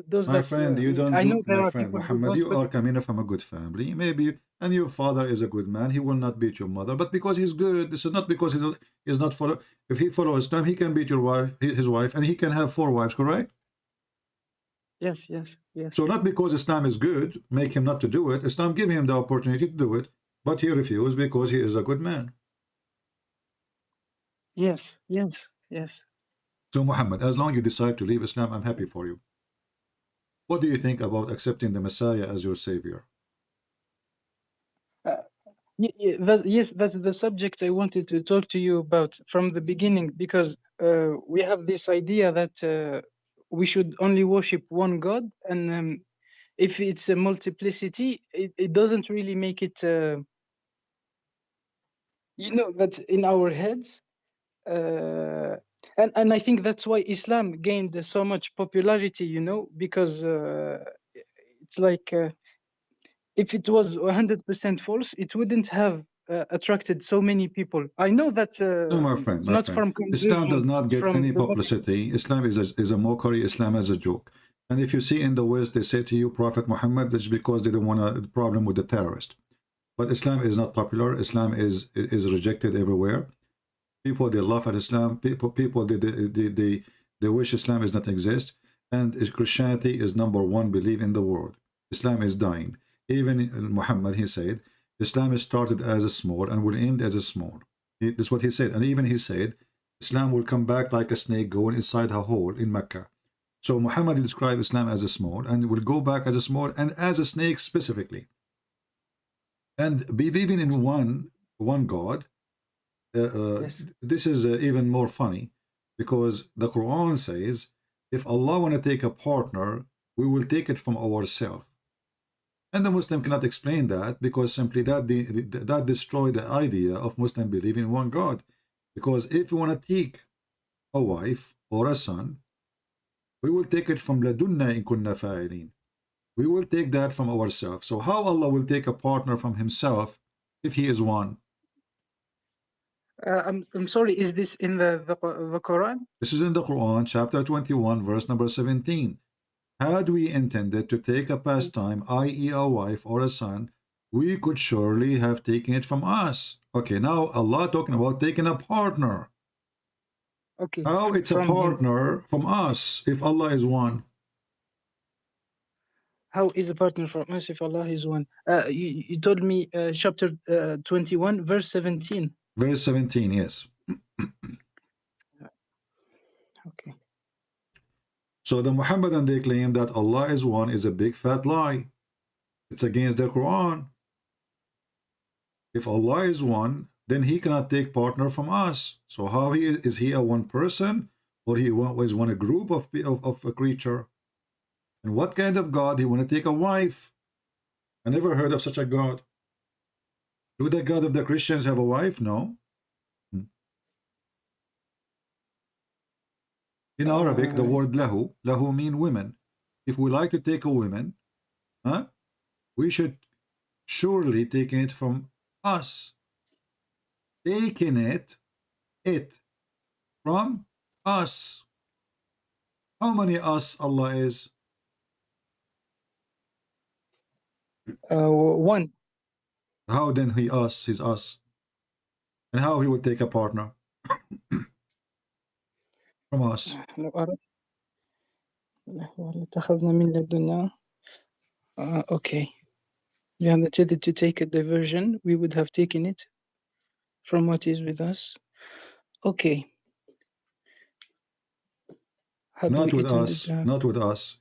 does that. My friend, you don't I know there my are friend people Muhammad, who you are coming from a good family, maybe, and your father is a good man. He will not beat your mother, but because he's good. This is not because he's not follow. If he follows Islam, he can beat your wife, his wife, and he can have 4 wives. Correct? Yes. So not because Islam is good, make him not to do it. Islam give him the opportunity to do it, but he refused because he is a good man. Yes. So Muhammad, as long as you decide to leave Islam, I'm happy for you. What do you think about accepting the Messiah as your savior? Yes, that's the subject I wanted to talk to you about from the beginning, because we have this idea that we should only worship one God, and if it's a multiplicity, it doesn't really make it. That's in our heads, and I think that's why Islam gained so much popularity. Because it's like. If it was 100% false, it wouldn't have attracted so many people. I know that No, my friend, it's not from Islam does not get any the publicity. Islam is a mockery. Islam is a joke. And if you see in the West, they say to you, Prophet Muhammad, that's because they don't want a problem with the terrorist. But Islam is not popular. Islam is rejected everywhere. People, they laugh at Islam. People they wish Islam does not exist. And Christianity is #1 belief in the world. Islam is dying. Even Muhammad, he said, Islam is started as a small and will end as a small. That's what he said. And even he said, Islam will come back like a snake going inside a hole in Mecca. So Muhammad described Islam as a small and will go back as a small and as a snake specifically. And believing in one God, this is even more funny, because the Quran says, if Allah want to take a partner, we will take it from ourselves. And the Muslim cannot explain that, because simply that destroys the idea of Muslim believing in one God. Because if we want to take a wife or a son, we will take it from ladunna in kunna fa'ilin. We will take that from ourselves. So how Allah will take a partner from himself if he is one? I'm sorry, is this in the Quran? This is in the Quran, chapter 21, verse number 17. Had we intended to take a pastime, i.e. a wife or a son, we could surely have taken it from us. Okay, now Allah talking about taking a partner. Okay. How it's a partner from us if Allah is one? How is a partner from us if Allah is one? You told me chapter 21, verse 17. Verse 17, yes. Okay. So the Muhammadan, they claim that Allah is one, is a big fat lie. It's against the Quran. If Allah is one, then he cannot take partner from us. So how is he a one person, or he is one a group of a creature? And what kind of God he want to take a wife? I never heard of such a God. Do the God of the Christians have a wife? No. In Arabic, the word lahu mean women. If we like to take a woman, we should surely take it from us. Taking it from us. How many us Allah is? One. How then he us? He's us. And how he will take a partner from us? Okay. We had intended to take a diversion. We would have taken it from what is with us. Okay. How do Not we with get on us. the Not with us.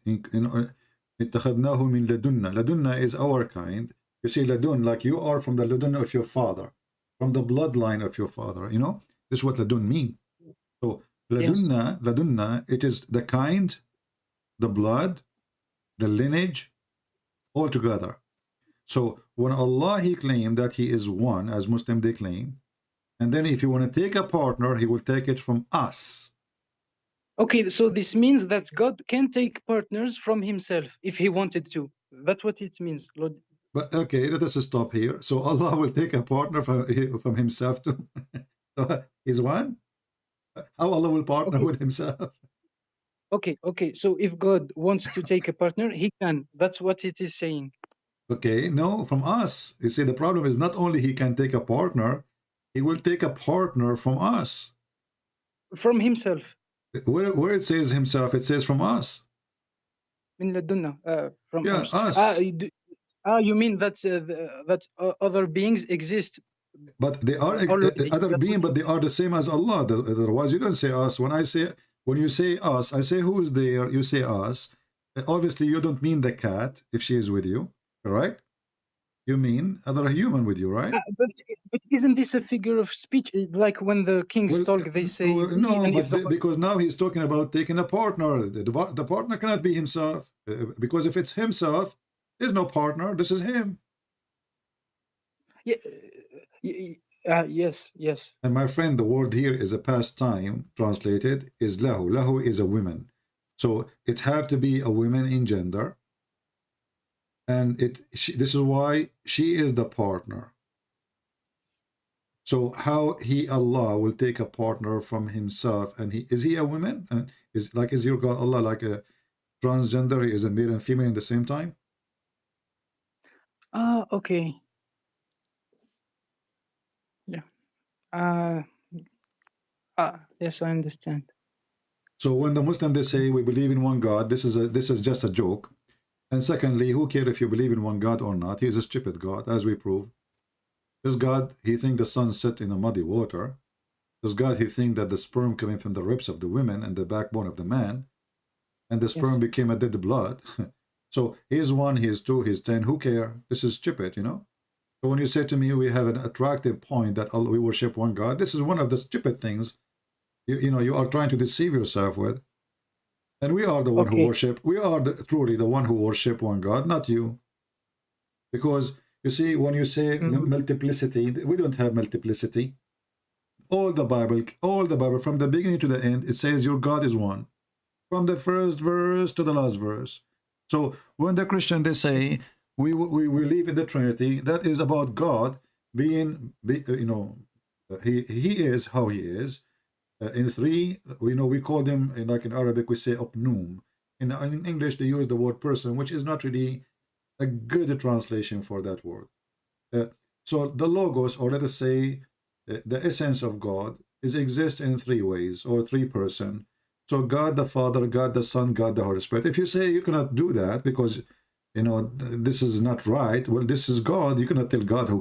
اتخذناه من لدنا. Ladunna is our kind. You see, ladun, like you are from the ladun of your father, from the bloodline of your father. You know, this is what ladun mean. So ladunna, ladunna, it is the kind, the blood, the lineage, all together. So when Allah, he claimed that he is one, as Muslim they claim, and then if you want to take a partner, he will take it from us. Okay, so this means that God can take partners from himself if he wanted to. That's what it means, Lord. But okay, let us stop here. So Allah will take a partner from himself too. So he's one? How Allah will partner with himself? Okay. So if God wants to take a partner, he can. That's what it is saying. Okay, no, from us. You see, the problem is not only he can take a partner, he will take a partner from us. From himself. Where it says himself, it says from us. من لدنا, from Yeah, us. You mean that other beings exist? But they are already. other being, but they are the same as Allah. Otherwise, you don't say us. When you say us, I say who is there. You say us. Obviously, you don't mean the cat if she is with you, correct? You mean other human with you, right? But isn't this a figure of speech? Like when the kings talk, they say no, but because now he's talking about taking a partner. The partner cannot be himself, because if it's himself, there's no partner. This is him. Yes. And my friend, the word here is a past time translated is lahu. Lahu is a woman. So it have to be a woman in gender. And this is why she is the partner. So how Allah will take a partner from himself, and is he a woman? And is your God Allah like a transgender? He is a male and female at the same time? Okay. Yeah. Yes, I understand. So when the Muslim, they say we believe in one God, this is just a joke. And secondly, who cares if you believe in one God or not? He is a stupid God, as we prove. This God, he think the sun set in a muddy water. This God, he think that the sperm coming from the ribs of the women and the backbone of the man, and the sperm became a dead blood. So he is one, he is two, he is 10. Who care? This is stupid, you know. So when you say to me, we have an attractive point that we worship one God, this is one of the stupid things you are trying to deceive yourself with. And we are the one who worship. We are truly the one who worship one God, not you. Because you see, when you say multiplicity, we don't have multiplicity. All the Bible, from the beginning to the end, it says your God is one. From the first verse to the last verse. So when the Christian, they say, we believe in the Trinity, that is about God being, he is how he is. In three, we call them, like in Arabic, we say opnum. In English, they use the word person, which is not really a good translation for that word. So the logos, or let us say, the essence of God, exists in three ways, or three person. So God the Father, God the Son, God the Holy Spirit. If you say you cannot do that because this is not right, well, this is God. You cannot tell God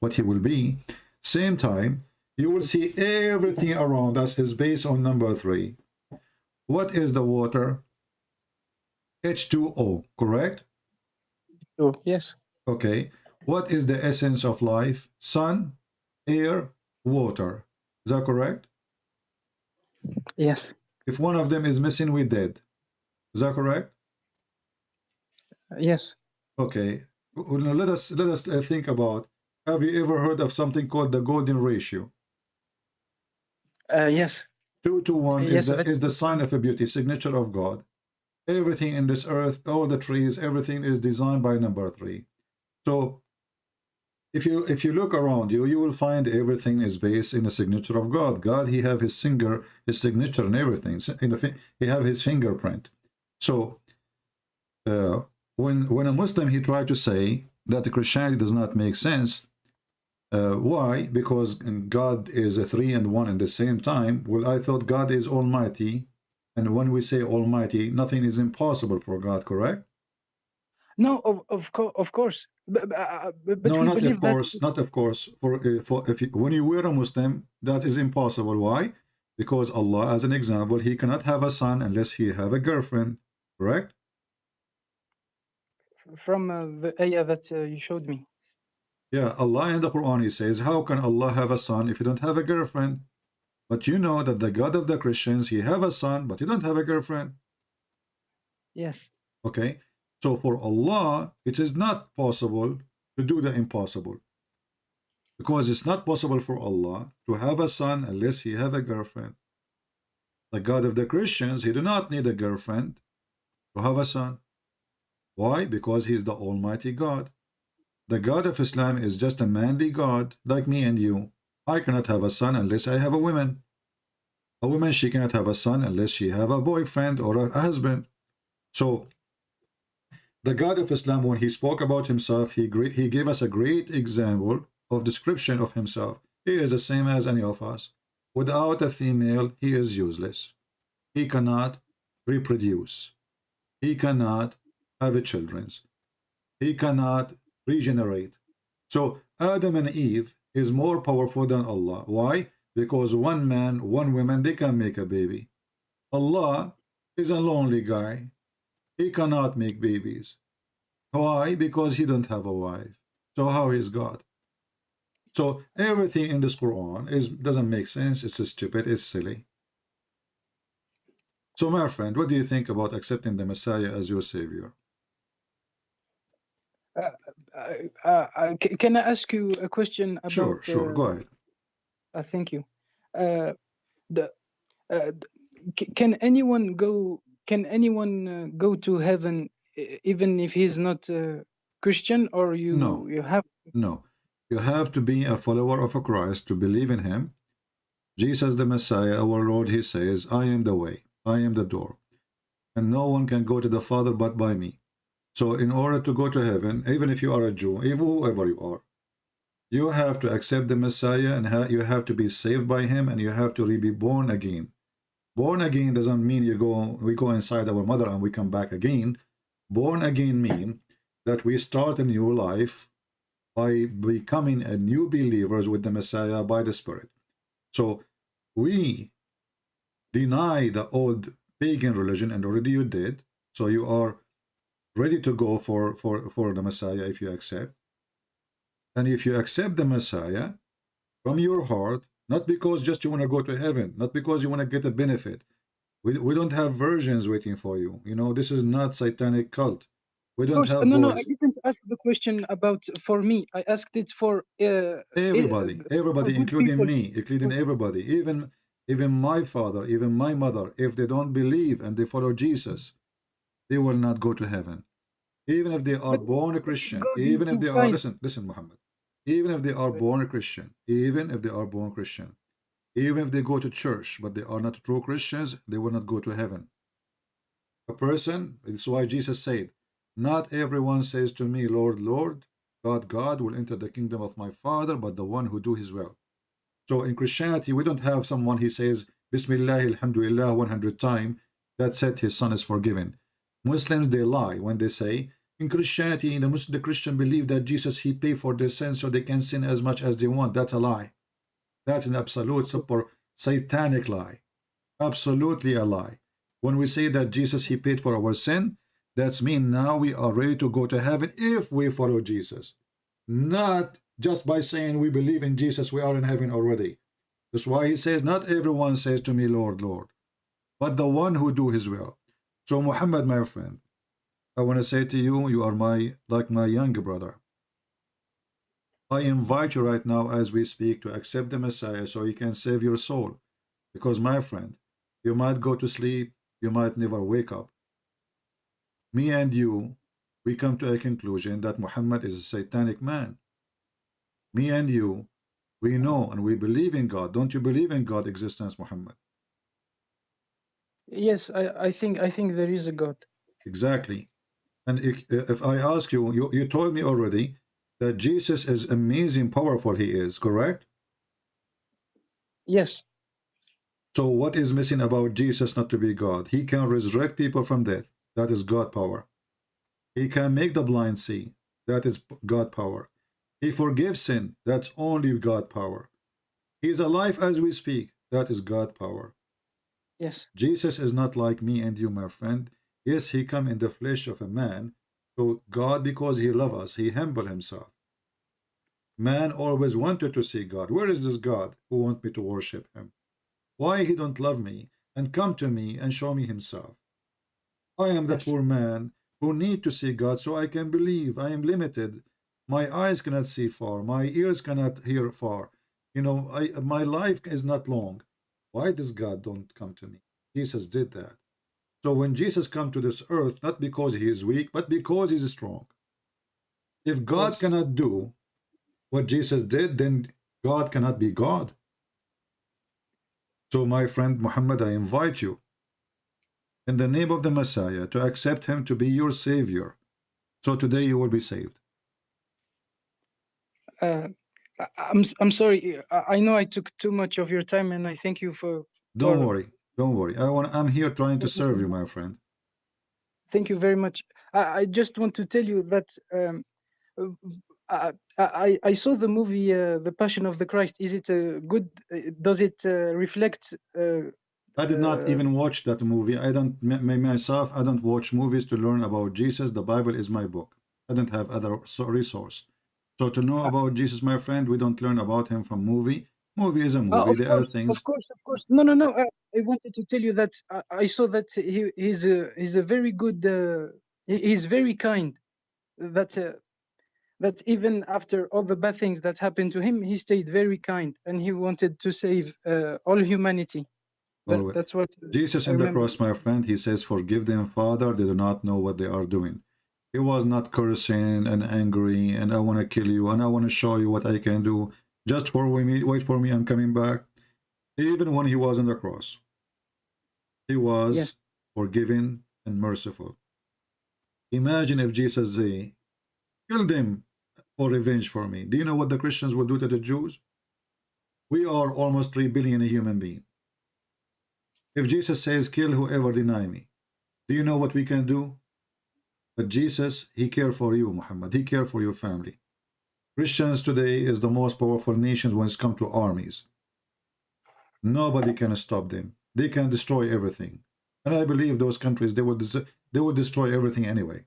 what he will be. Same time, you will see everything around us is based on number three. What is the water? H2O, correct? Oh, yes. Okay. What is the essence of life? Sun, air, water. Is that correct? Yes. If one of them is missing, we're dead. Is that correct? Yes. Okay. Well, now let us think about. Have you ever heard of something called the golden ratio? Yes. 2 to 1 Yes. is the sign of a beauty, signature of God. Everything in this earth, all the trees, everything is designed by number 3. So if you look around you, you will find everything is based in the signature of God. God, he have his finger, his signature and everything. He have his fingerprint. So when a Muslim, he tried to say that the Christianity does not make sense. Why? Because God is a 3 and 1 at the same time. Well, I thought God is almighty, and when we say almighty, nothing is impossible for God, correct? No, of course. But No, we not believe of that. course, not of course. For if you, when you were a Muslim, that is impossible. Why? Because Allah, as an example, he cannot have a son unless he have a girlfriend, correct? From the ayah that you showed me. Yeah, Allah in the Quran, he says, how can Allah have a son if you don't have a girlfriend? But you know that the God of the Christians, he have a son, but he don't have a girlfriend. Yes. Okay, so for Allah, it is not possible to do the impossible. Because it's not possible for Allah to have a son unless he have a girlfriend. The God of the Christians, he do not need a girlfriend to have a son. Why? Because he is the Almighty God. The God of Islam is just a manly God, like me and you. I cannot have a son unless I have a woman. A woman, she cannot have a son unless she have a boyfriend or a husband. So, the God of Islam, when he spoke about himself, he gave us a great example of description of himself. He is the same as any of us. Without a female, he is useless. He cannot reproduce. He cannot have children. He cannot regenerate. So Adam and Eve is more powerful than Allah. Why? Because one man, one woman, they can make a baby. Allah is a lonely guy. He cannot make babies. Why? Because he don't have a wife. So how is God? So everything in this Quran doesn't make sense. It's stupid. It's silly. So my friend, what do you think about accepting the Messiah as your savior? Can I ask you a question about? Sure. Go ahead. Thank you. The can anyone go? Can anyone go to heaven even if he's not Christian? Or No. you have? No. You have to be a follower of Christ to believe in him. Jesus the Messiah, our Lord, he says, I am the way, I am the door, and no one can go to the Father but by me. So in order to go to heaven, even if you are a Jew, even whoever you are, you have to accept the Messiah, and you have to be saved by him, and you have to be born again. Born again doesn't mean we go inside our mother and we come back again. Born again means that we start a new life by becoming a new believers with the Messiah by the Spirit. So we deny the old pagan religion, and already you did. So you are ready to go for the Messiah if you accept. And if you accept the Messiah from your heart, not because just you want to go to heaven, not because you want to get a benefit. We don't have virgins waiting for you. You know, this is not satanic cult. We don't have No, voice. I didn't ask the question about for me. I asked it for Everybody, for good including people. me, including everybody, even my father, even my mother. If they don't believe and they follow Jesus, they will not go to heaven. Even if they are But born a Christian, God is even if they are, infinite. listen, Muhammad, even if they are born a Christian, even if they are born Christian, even if they go to church, but they are not true Christians, they will not go to heaven. A person, it's why Jesus said, not everyone says to me, Lord, Lord, God will enter the kingdom of my Father, but the one who do his will. So in Christianity, we don't have someone he says, Bismillah, Alhamdulillah, 100 times, that said his son is forgiven. Muslims, they lie when they say, in Christianity, the Christian believe that Jesus, he paid for their sins so they can sin as much as they want. That's a lie. That's an absolute super satanic lie. Absolutely a lie. When we say that Jesus, he paid for our sin, That's mean now we are ready to go to heaven if we follow Jesus. Not just by saying we believe in Jesus, we are in heaven already. That's why he says, not everyone says to me, Lord, Lord, but the one who do his will. So Muhammad, my friend, I want to say to you, you are like my younger brother. I invite you right now as we speak to accept the Messiah so you can save your soul. Because my friend, you might go to sleep, you might never wake up. Me and you, we come to a conclusion that Muhammad is a satanic man. Me and you, we know and we believe in God. Don't you believe in God's existence, Muhammad? Yes, I think there is a God. Exactly. And if I ask you, you told me already that Jesus is amazing, powerful he is, correct? Yes, So what is missing about Jesus not to be God? He can resurrect people from death. That is God power. He can make the blind see. That is God power. He forgives sin. That's only God power. He is alive as we speak. That is God power. yes, Jesus is not like me and you, my friend. Yes, he come in the flesh of a man. So God, because he loves us, he humbled himself. Man always wanted to see God. Where is this God who want me to worship him? Why he don't love me and come to me and show me himself? I am the yes, poor man who need to see God so I can believe. I am limited. My eyes cannot see far. My ears cannot hear far. You know, my life is not long. Why does God don't come to me? Jesus did that. So when Jesus come to this earth, not because he is weak, but because he is strong. If God yes. cannot do what Jesus did, then God cannot be God. So my friend Muhammad, I invite you in the name of the Messiah to accept him to be your savior. So today you will be saved. Uh, I'm sorry. I know I took too much of your time, and I thank you Don't for worry. Don't worry. I'm here trying to serve you, my friend. thank you very much. I just want to tell you that I saw the movie The Passion of the Christ. Is it a good? Does it reflect? I did not even watch that movie. I don't myself. I don't watch movies to learn about Jesus. The Bible is my book. I don't have other resource. So to know about Jesus, my friend, we don't learn about him from movie. Movie is a movie. Of There are course, of things. course, of course. No, no, no. I wanted to tell you that I saw that he's a very good. He's very kind. That that even after all the bad things that happened to him, he stayed very kind, and he wanted to save all humanity. Always. That's what Jesus I in the remember. cross, my friend, he says, "Forgive them, Father. They do not know what they are doing." He was not cursing and angry, and I want to kill you, and I want to show you what I can do. Just for me, wait for me. I'm coming back. Even when he was on the cross, he Yes. was forgiving and merciful. Imagine if Jesus say, "Kill them for revenge for me." Do you know what the Christians will do to the Jews? We are almost 3 billion human beings. If Jesus says, "Kill whoever deny me," do you know what we can do? But Jesus, he cared for you, Muhammad. He cared for your family. Christians today is the most powerful nation when it's come to armies. Nobody can stop them. They can destroy everything. And I believe those countries, they will destroy everything anyway.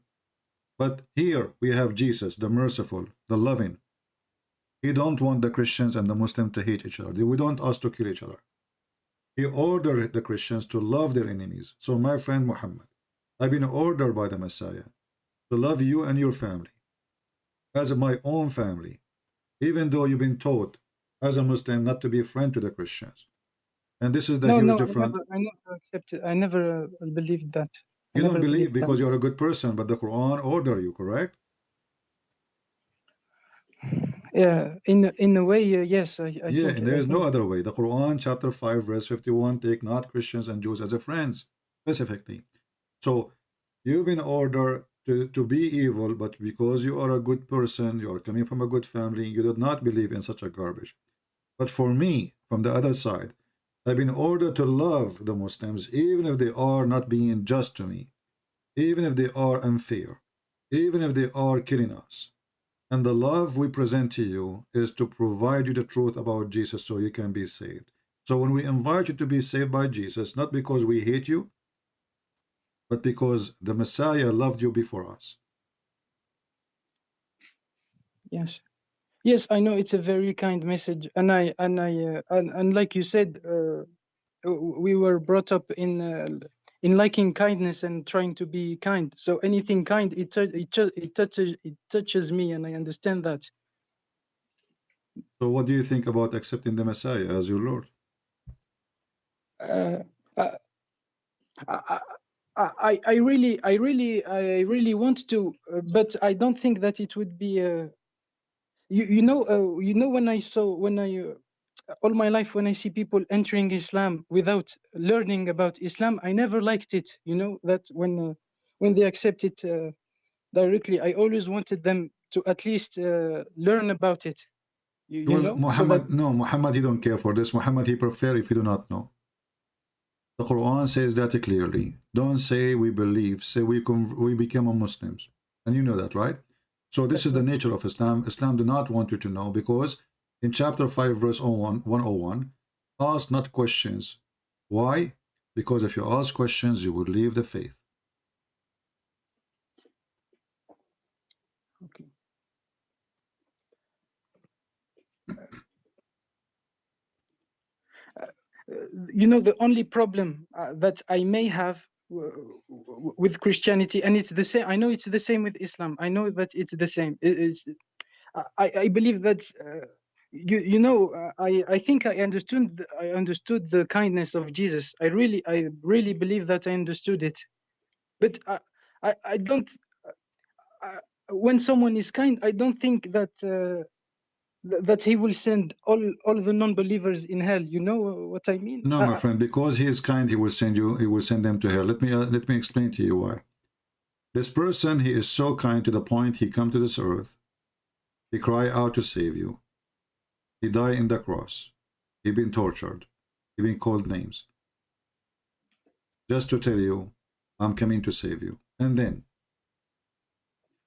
But here we have Jesus, the merciful, the loving. He don't want the Christians and the Muslims to hate each other. We don't ask to kill each other. He ordered the Christians to love their enemies. So my friend Muhammad, I've been ordered by the Messiah to love you and your family as my own family, even though you've been taught as a Muslim not to be a friend to the Christians. And this is the No, huge no, difference. I never accepted. I never believed that. I You don't never believe believed that. because you're a good person, but the Quran order you, correct? Yeah, in a way, yes. I Yeah, think and there I is no think. other way. The Quran, chapter 5, verse 51, take not Christians and Jews as a friends, specifically. So you've been ordered to be evil, but because you are a good person, you are coming from a good family, you do not believe in such a garbage. But for me, from the other side, I've been ordered to love the Muslims, even if they are not being just to me, even if they are unfair, even if they are killing us. And the love we present to you is to provide you the truth about Jesus so you can be saved. So when we invite you to be saved by Jesus, not because we hate you, but because the Messiah loved you before us. Yes. Yes, I know it's a very kind message, and like you said, we were brought up in liking kindness and trying to be kind. So anything kind, it touches me, and I understand that. So what do you think about accepting the Messiah as your Lord? Uh, uh, I really want to, but I don't think that it would be. You know, when I all my life when I see people entering Islam without learning about Islam, I never liked it. You know that when they accept it directly, I always wanted them to at least learn about it. You Well, know, so that Muhammad, no, Muhammad, he don't care for this. Muhammad, he prefer if you do not know. The Quran says that clearly. Don't say we believe, say we became a Muslims. And you know that, right? So this is the nature of Islam. Islam do not want you to know, because in chapter 5, verse 101, ask not questions. Why? Because if you ask questions, you would leave the faith. okay. You know, the only problem that I may have with Christianity, and it's the same. I know it's the same with Islam. I know that it's the same. I believe that you know I think I understood the kindness of Jesus. I really believe that I understood it. But I don't. Uh, when someone is kind, I don't think that. That he will send all the non-believers in hell. You know what I mean? No, my friend, because he is kind, he will send you. He will send them to hell. Let me explain to you why. This person, he is so kind to the point he come to this earth. He cry out to save you. He die in the cross. He been tortured. He been called names. Just to tell you, I'm coming to save you. And then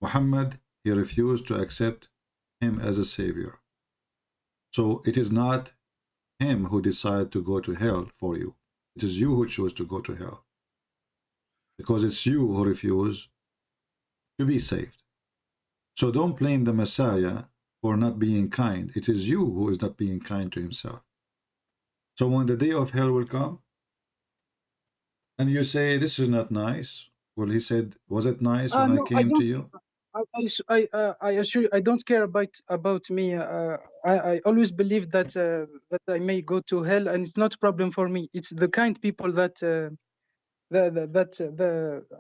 Muhammad, he refused to accept him as a savior. So it is not him who decided to go to hell for you. It is you who chose to go to hell. Because it's you who refuse to be saved. So don't blame the Messiah for not being kind. It is you who is not being kind to himself. So when the day of hell will come, and you say, this is not nice. Well, he said, was it nice when I No, I came to don't. you? I assure you, I don't care about me. I always believe that that I may go to hell, and it's not a problem for me. It's the kind people that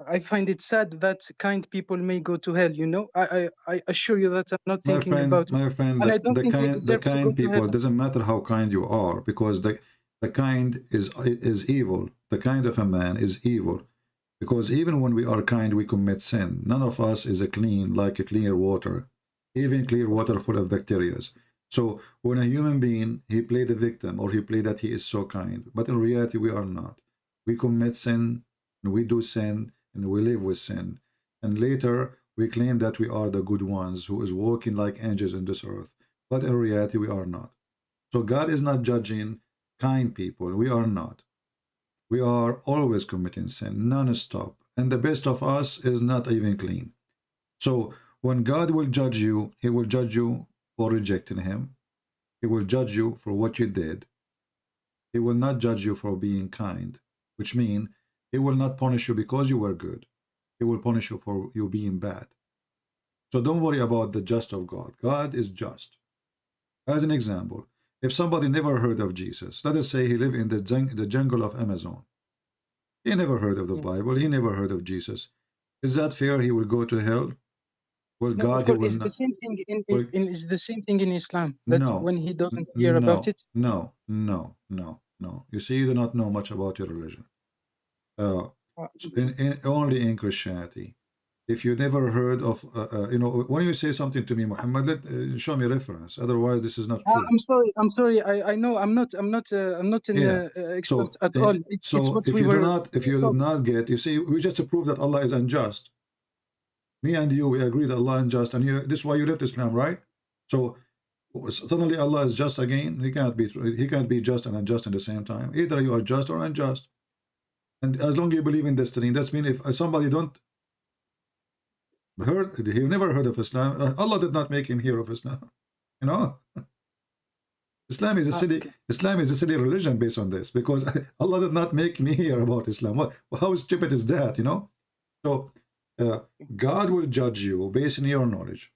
I find it sad that kind people may go to hell. You know, I assure you that I'm not thinking about me, My friend, and I don't think I the deserve to go kind to people, heaven. doesn't matter how kind you are, because the kind is evil. The kind of a man is evil. Because even when we are kind, we commit sin. None of us is a clean, like a clear water, even clear Of water course. full of bacteria. So when a human being, he play the victim, or he play that he is so kind, but in reality, we are not. We commit sin, and we do sin, and we live with sin. And later, we claim that we are the good ones who is walking like angels in this earth. But in reality, we are not. So God is not judging kind people. We are not. We are always committing sin, non-stop. And the best of us is not even clean. So when God will judge you, he will judge you for rejecting him. He will judge you for what you did. He will not judge you for being kind, which means he will not punish you because you were good. He will punish you for you being bad. So don't worry about the just of God. God is just. As an example, if somebody never heard of Jesus, let us say he lived in the jungle of Amazon. He never heard of the Yeah. Bible. He never heard of Jesus. Is that fair? He will go to hell? Well, No, of God, he course, will it's the not. same thing Well, it's the same thing in Islam. That no, when he doesn't hear about no, it. no, no, no, no. You see, you do not know much about your religion. Uh, Uh, only in Christianity. If you never heard of, when you say something to me, Muhammad, show me reference. Otherwise, this is not true. I'm sorry. I'm sorry. I know. I'm not an Yeah. expert So, at all. It's so what we were if you do taught. not get, you see, we just prove that Allah is unjust. Me and you, we agree that Allah is just, and this is why you left Islam, right? So suddenly Allah is just again. He cannot be just and unjust at the same time. Either you are just or unjust. And as long as you believe in destiny, that's mean if somebody don't he never heard of Islam, Allah did not make him hear of Islam. You know, Islam is a silly Okay. Islam is a silly religion based on this, because Allah did not make me hear about Islam. What? How stupid is that? You know. So God will judge you based on your knowledge.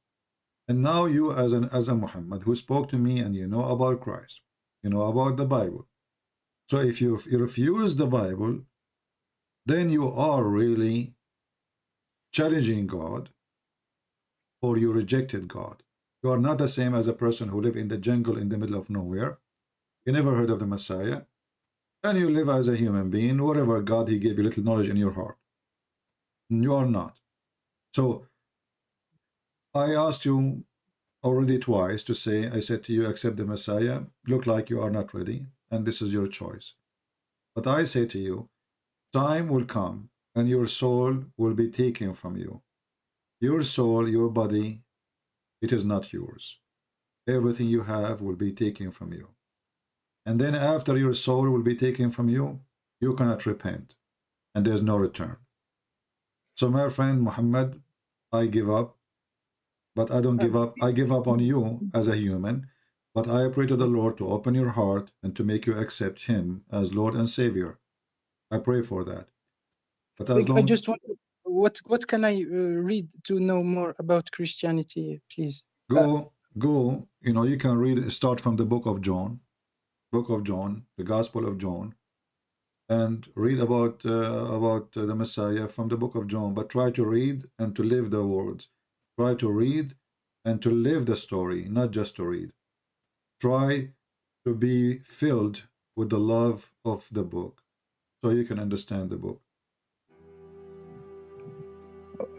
And now you, as a Muhammad who spoke to me, and you know about Christ, you know about the Bible. So if you refuse the Bible, then you are really challenging God, or you rejected God. You are not the same as a person who live in the jungle in the middle of nowhere. You never heard of the Messiah, and you live as a human being, whatever God he gave you little knowledge in your heart. You are not. So I asked you already twice to say, I said to you, accept the Messiah. Look like you are not ready, and this is your choice. But I say to you, time will come and your soul will be taken from you. Your soul, your body, it is not yours. Everything you have will be taken from you. And then after your soul will be taken from you, you cannot repent, and there's no return. So my friend Muhammad, I give up, but I don't give up. I give up on you as a human, but I pray to the Lord to open your heart and to make you accept him as Lord and Savior. I pray for that. But as long I just want what can I read to know more about Christianity, please? go, you know, you can read, start from the book of John, the Gospel of John, and read about the Messiah from the book of John. But try to read and to live the words. Try to read and to live the story, not just to read. Try to be filled with the love of the book, so you can understand the book.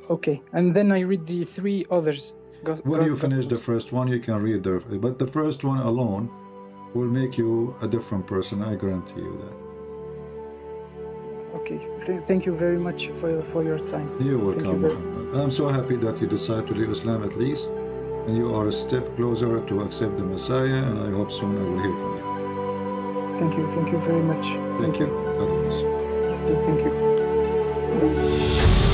Okay, and then I read the three others. When you finish the first one, you can read but the first one alone will make you a different person. I guarantee you that. Okay, thank you very much for your time. You're welcome, Muhammad. I'm so happy that you decided to leave Islam at least, and you are a step closer to accept the Messiah, and I hope soon I will hear from you. Thank you very much. Thank you. God bless. Thank you.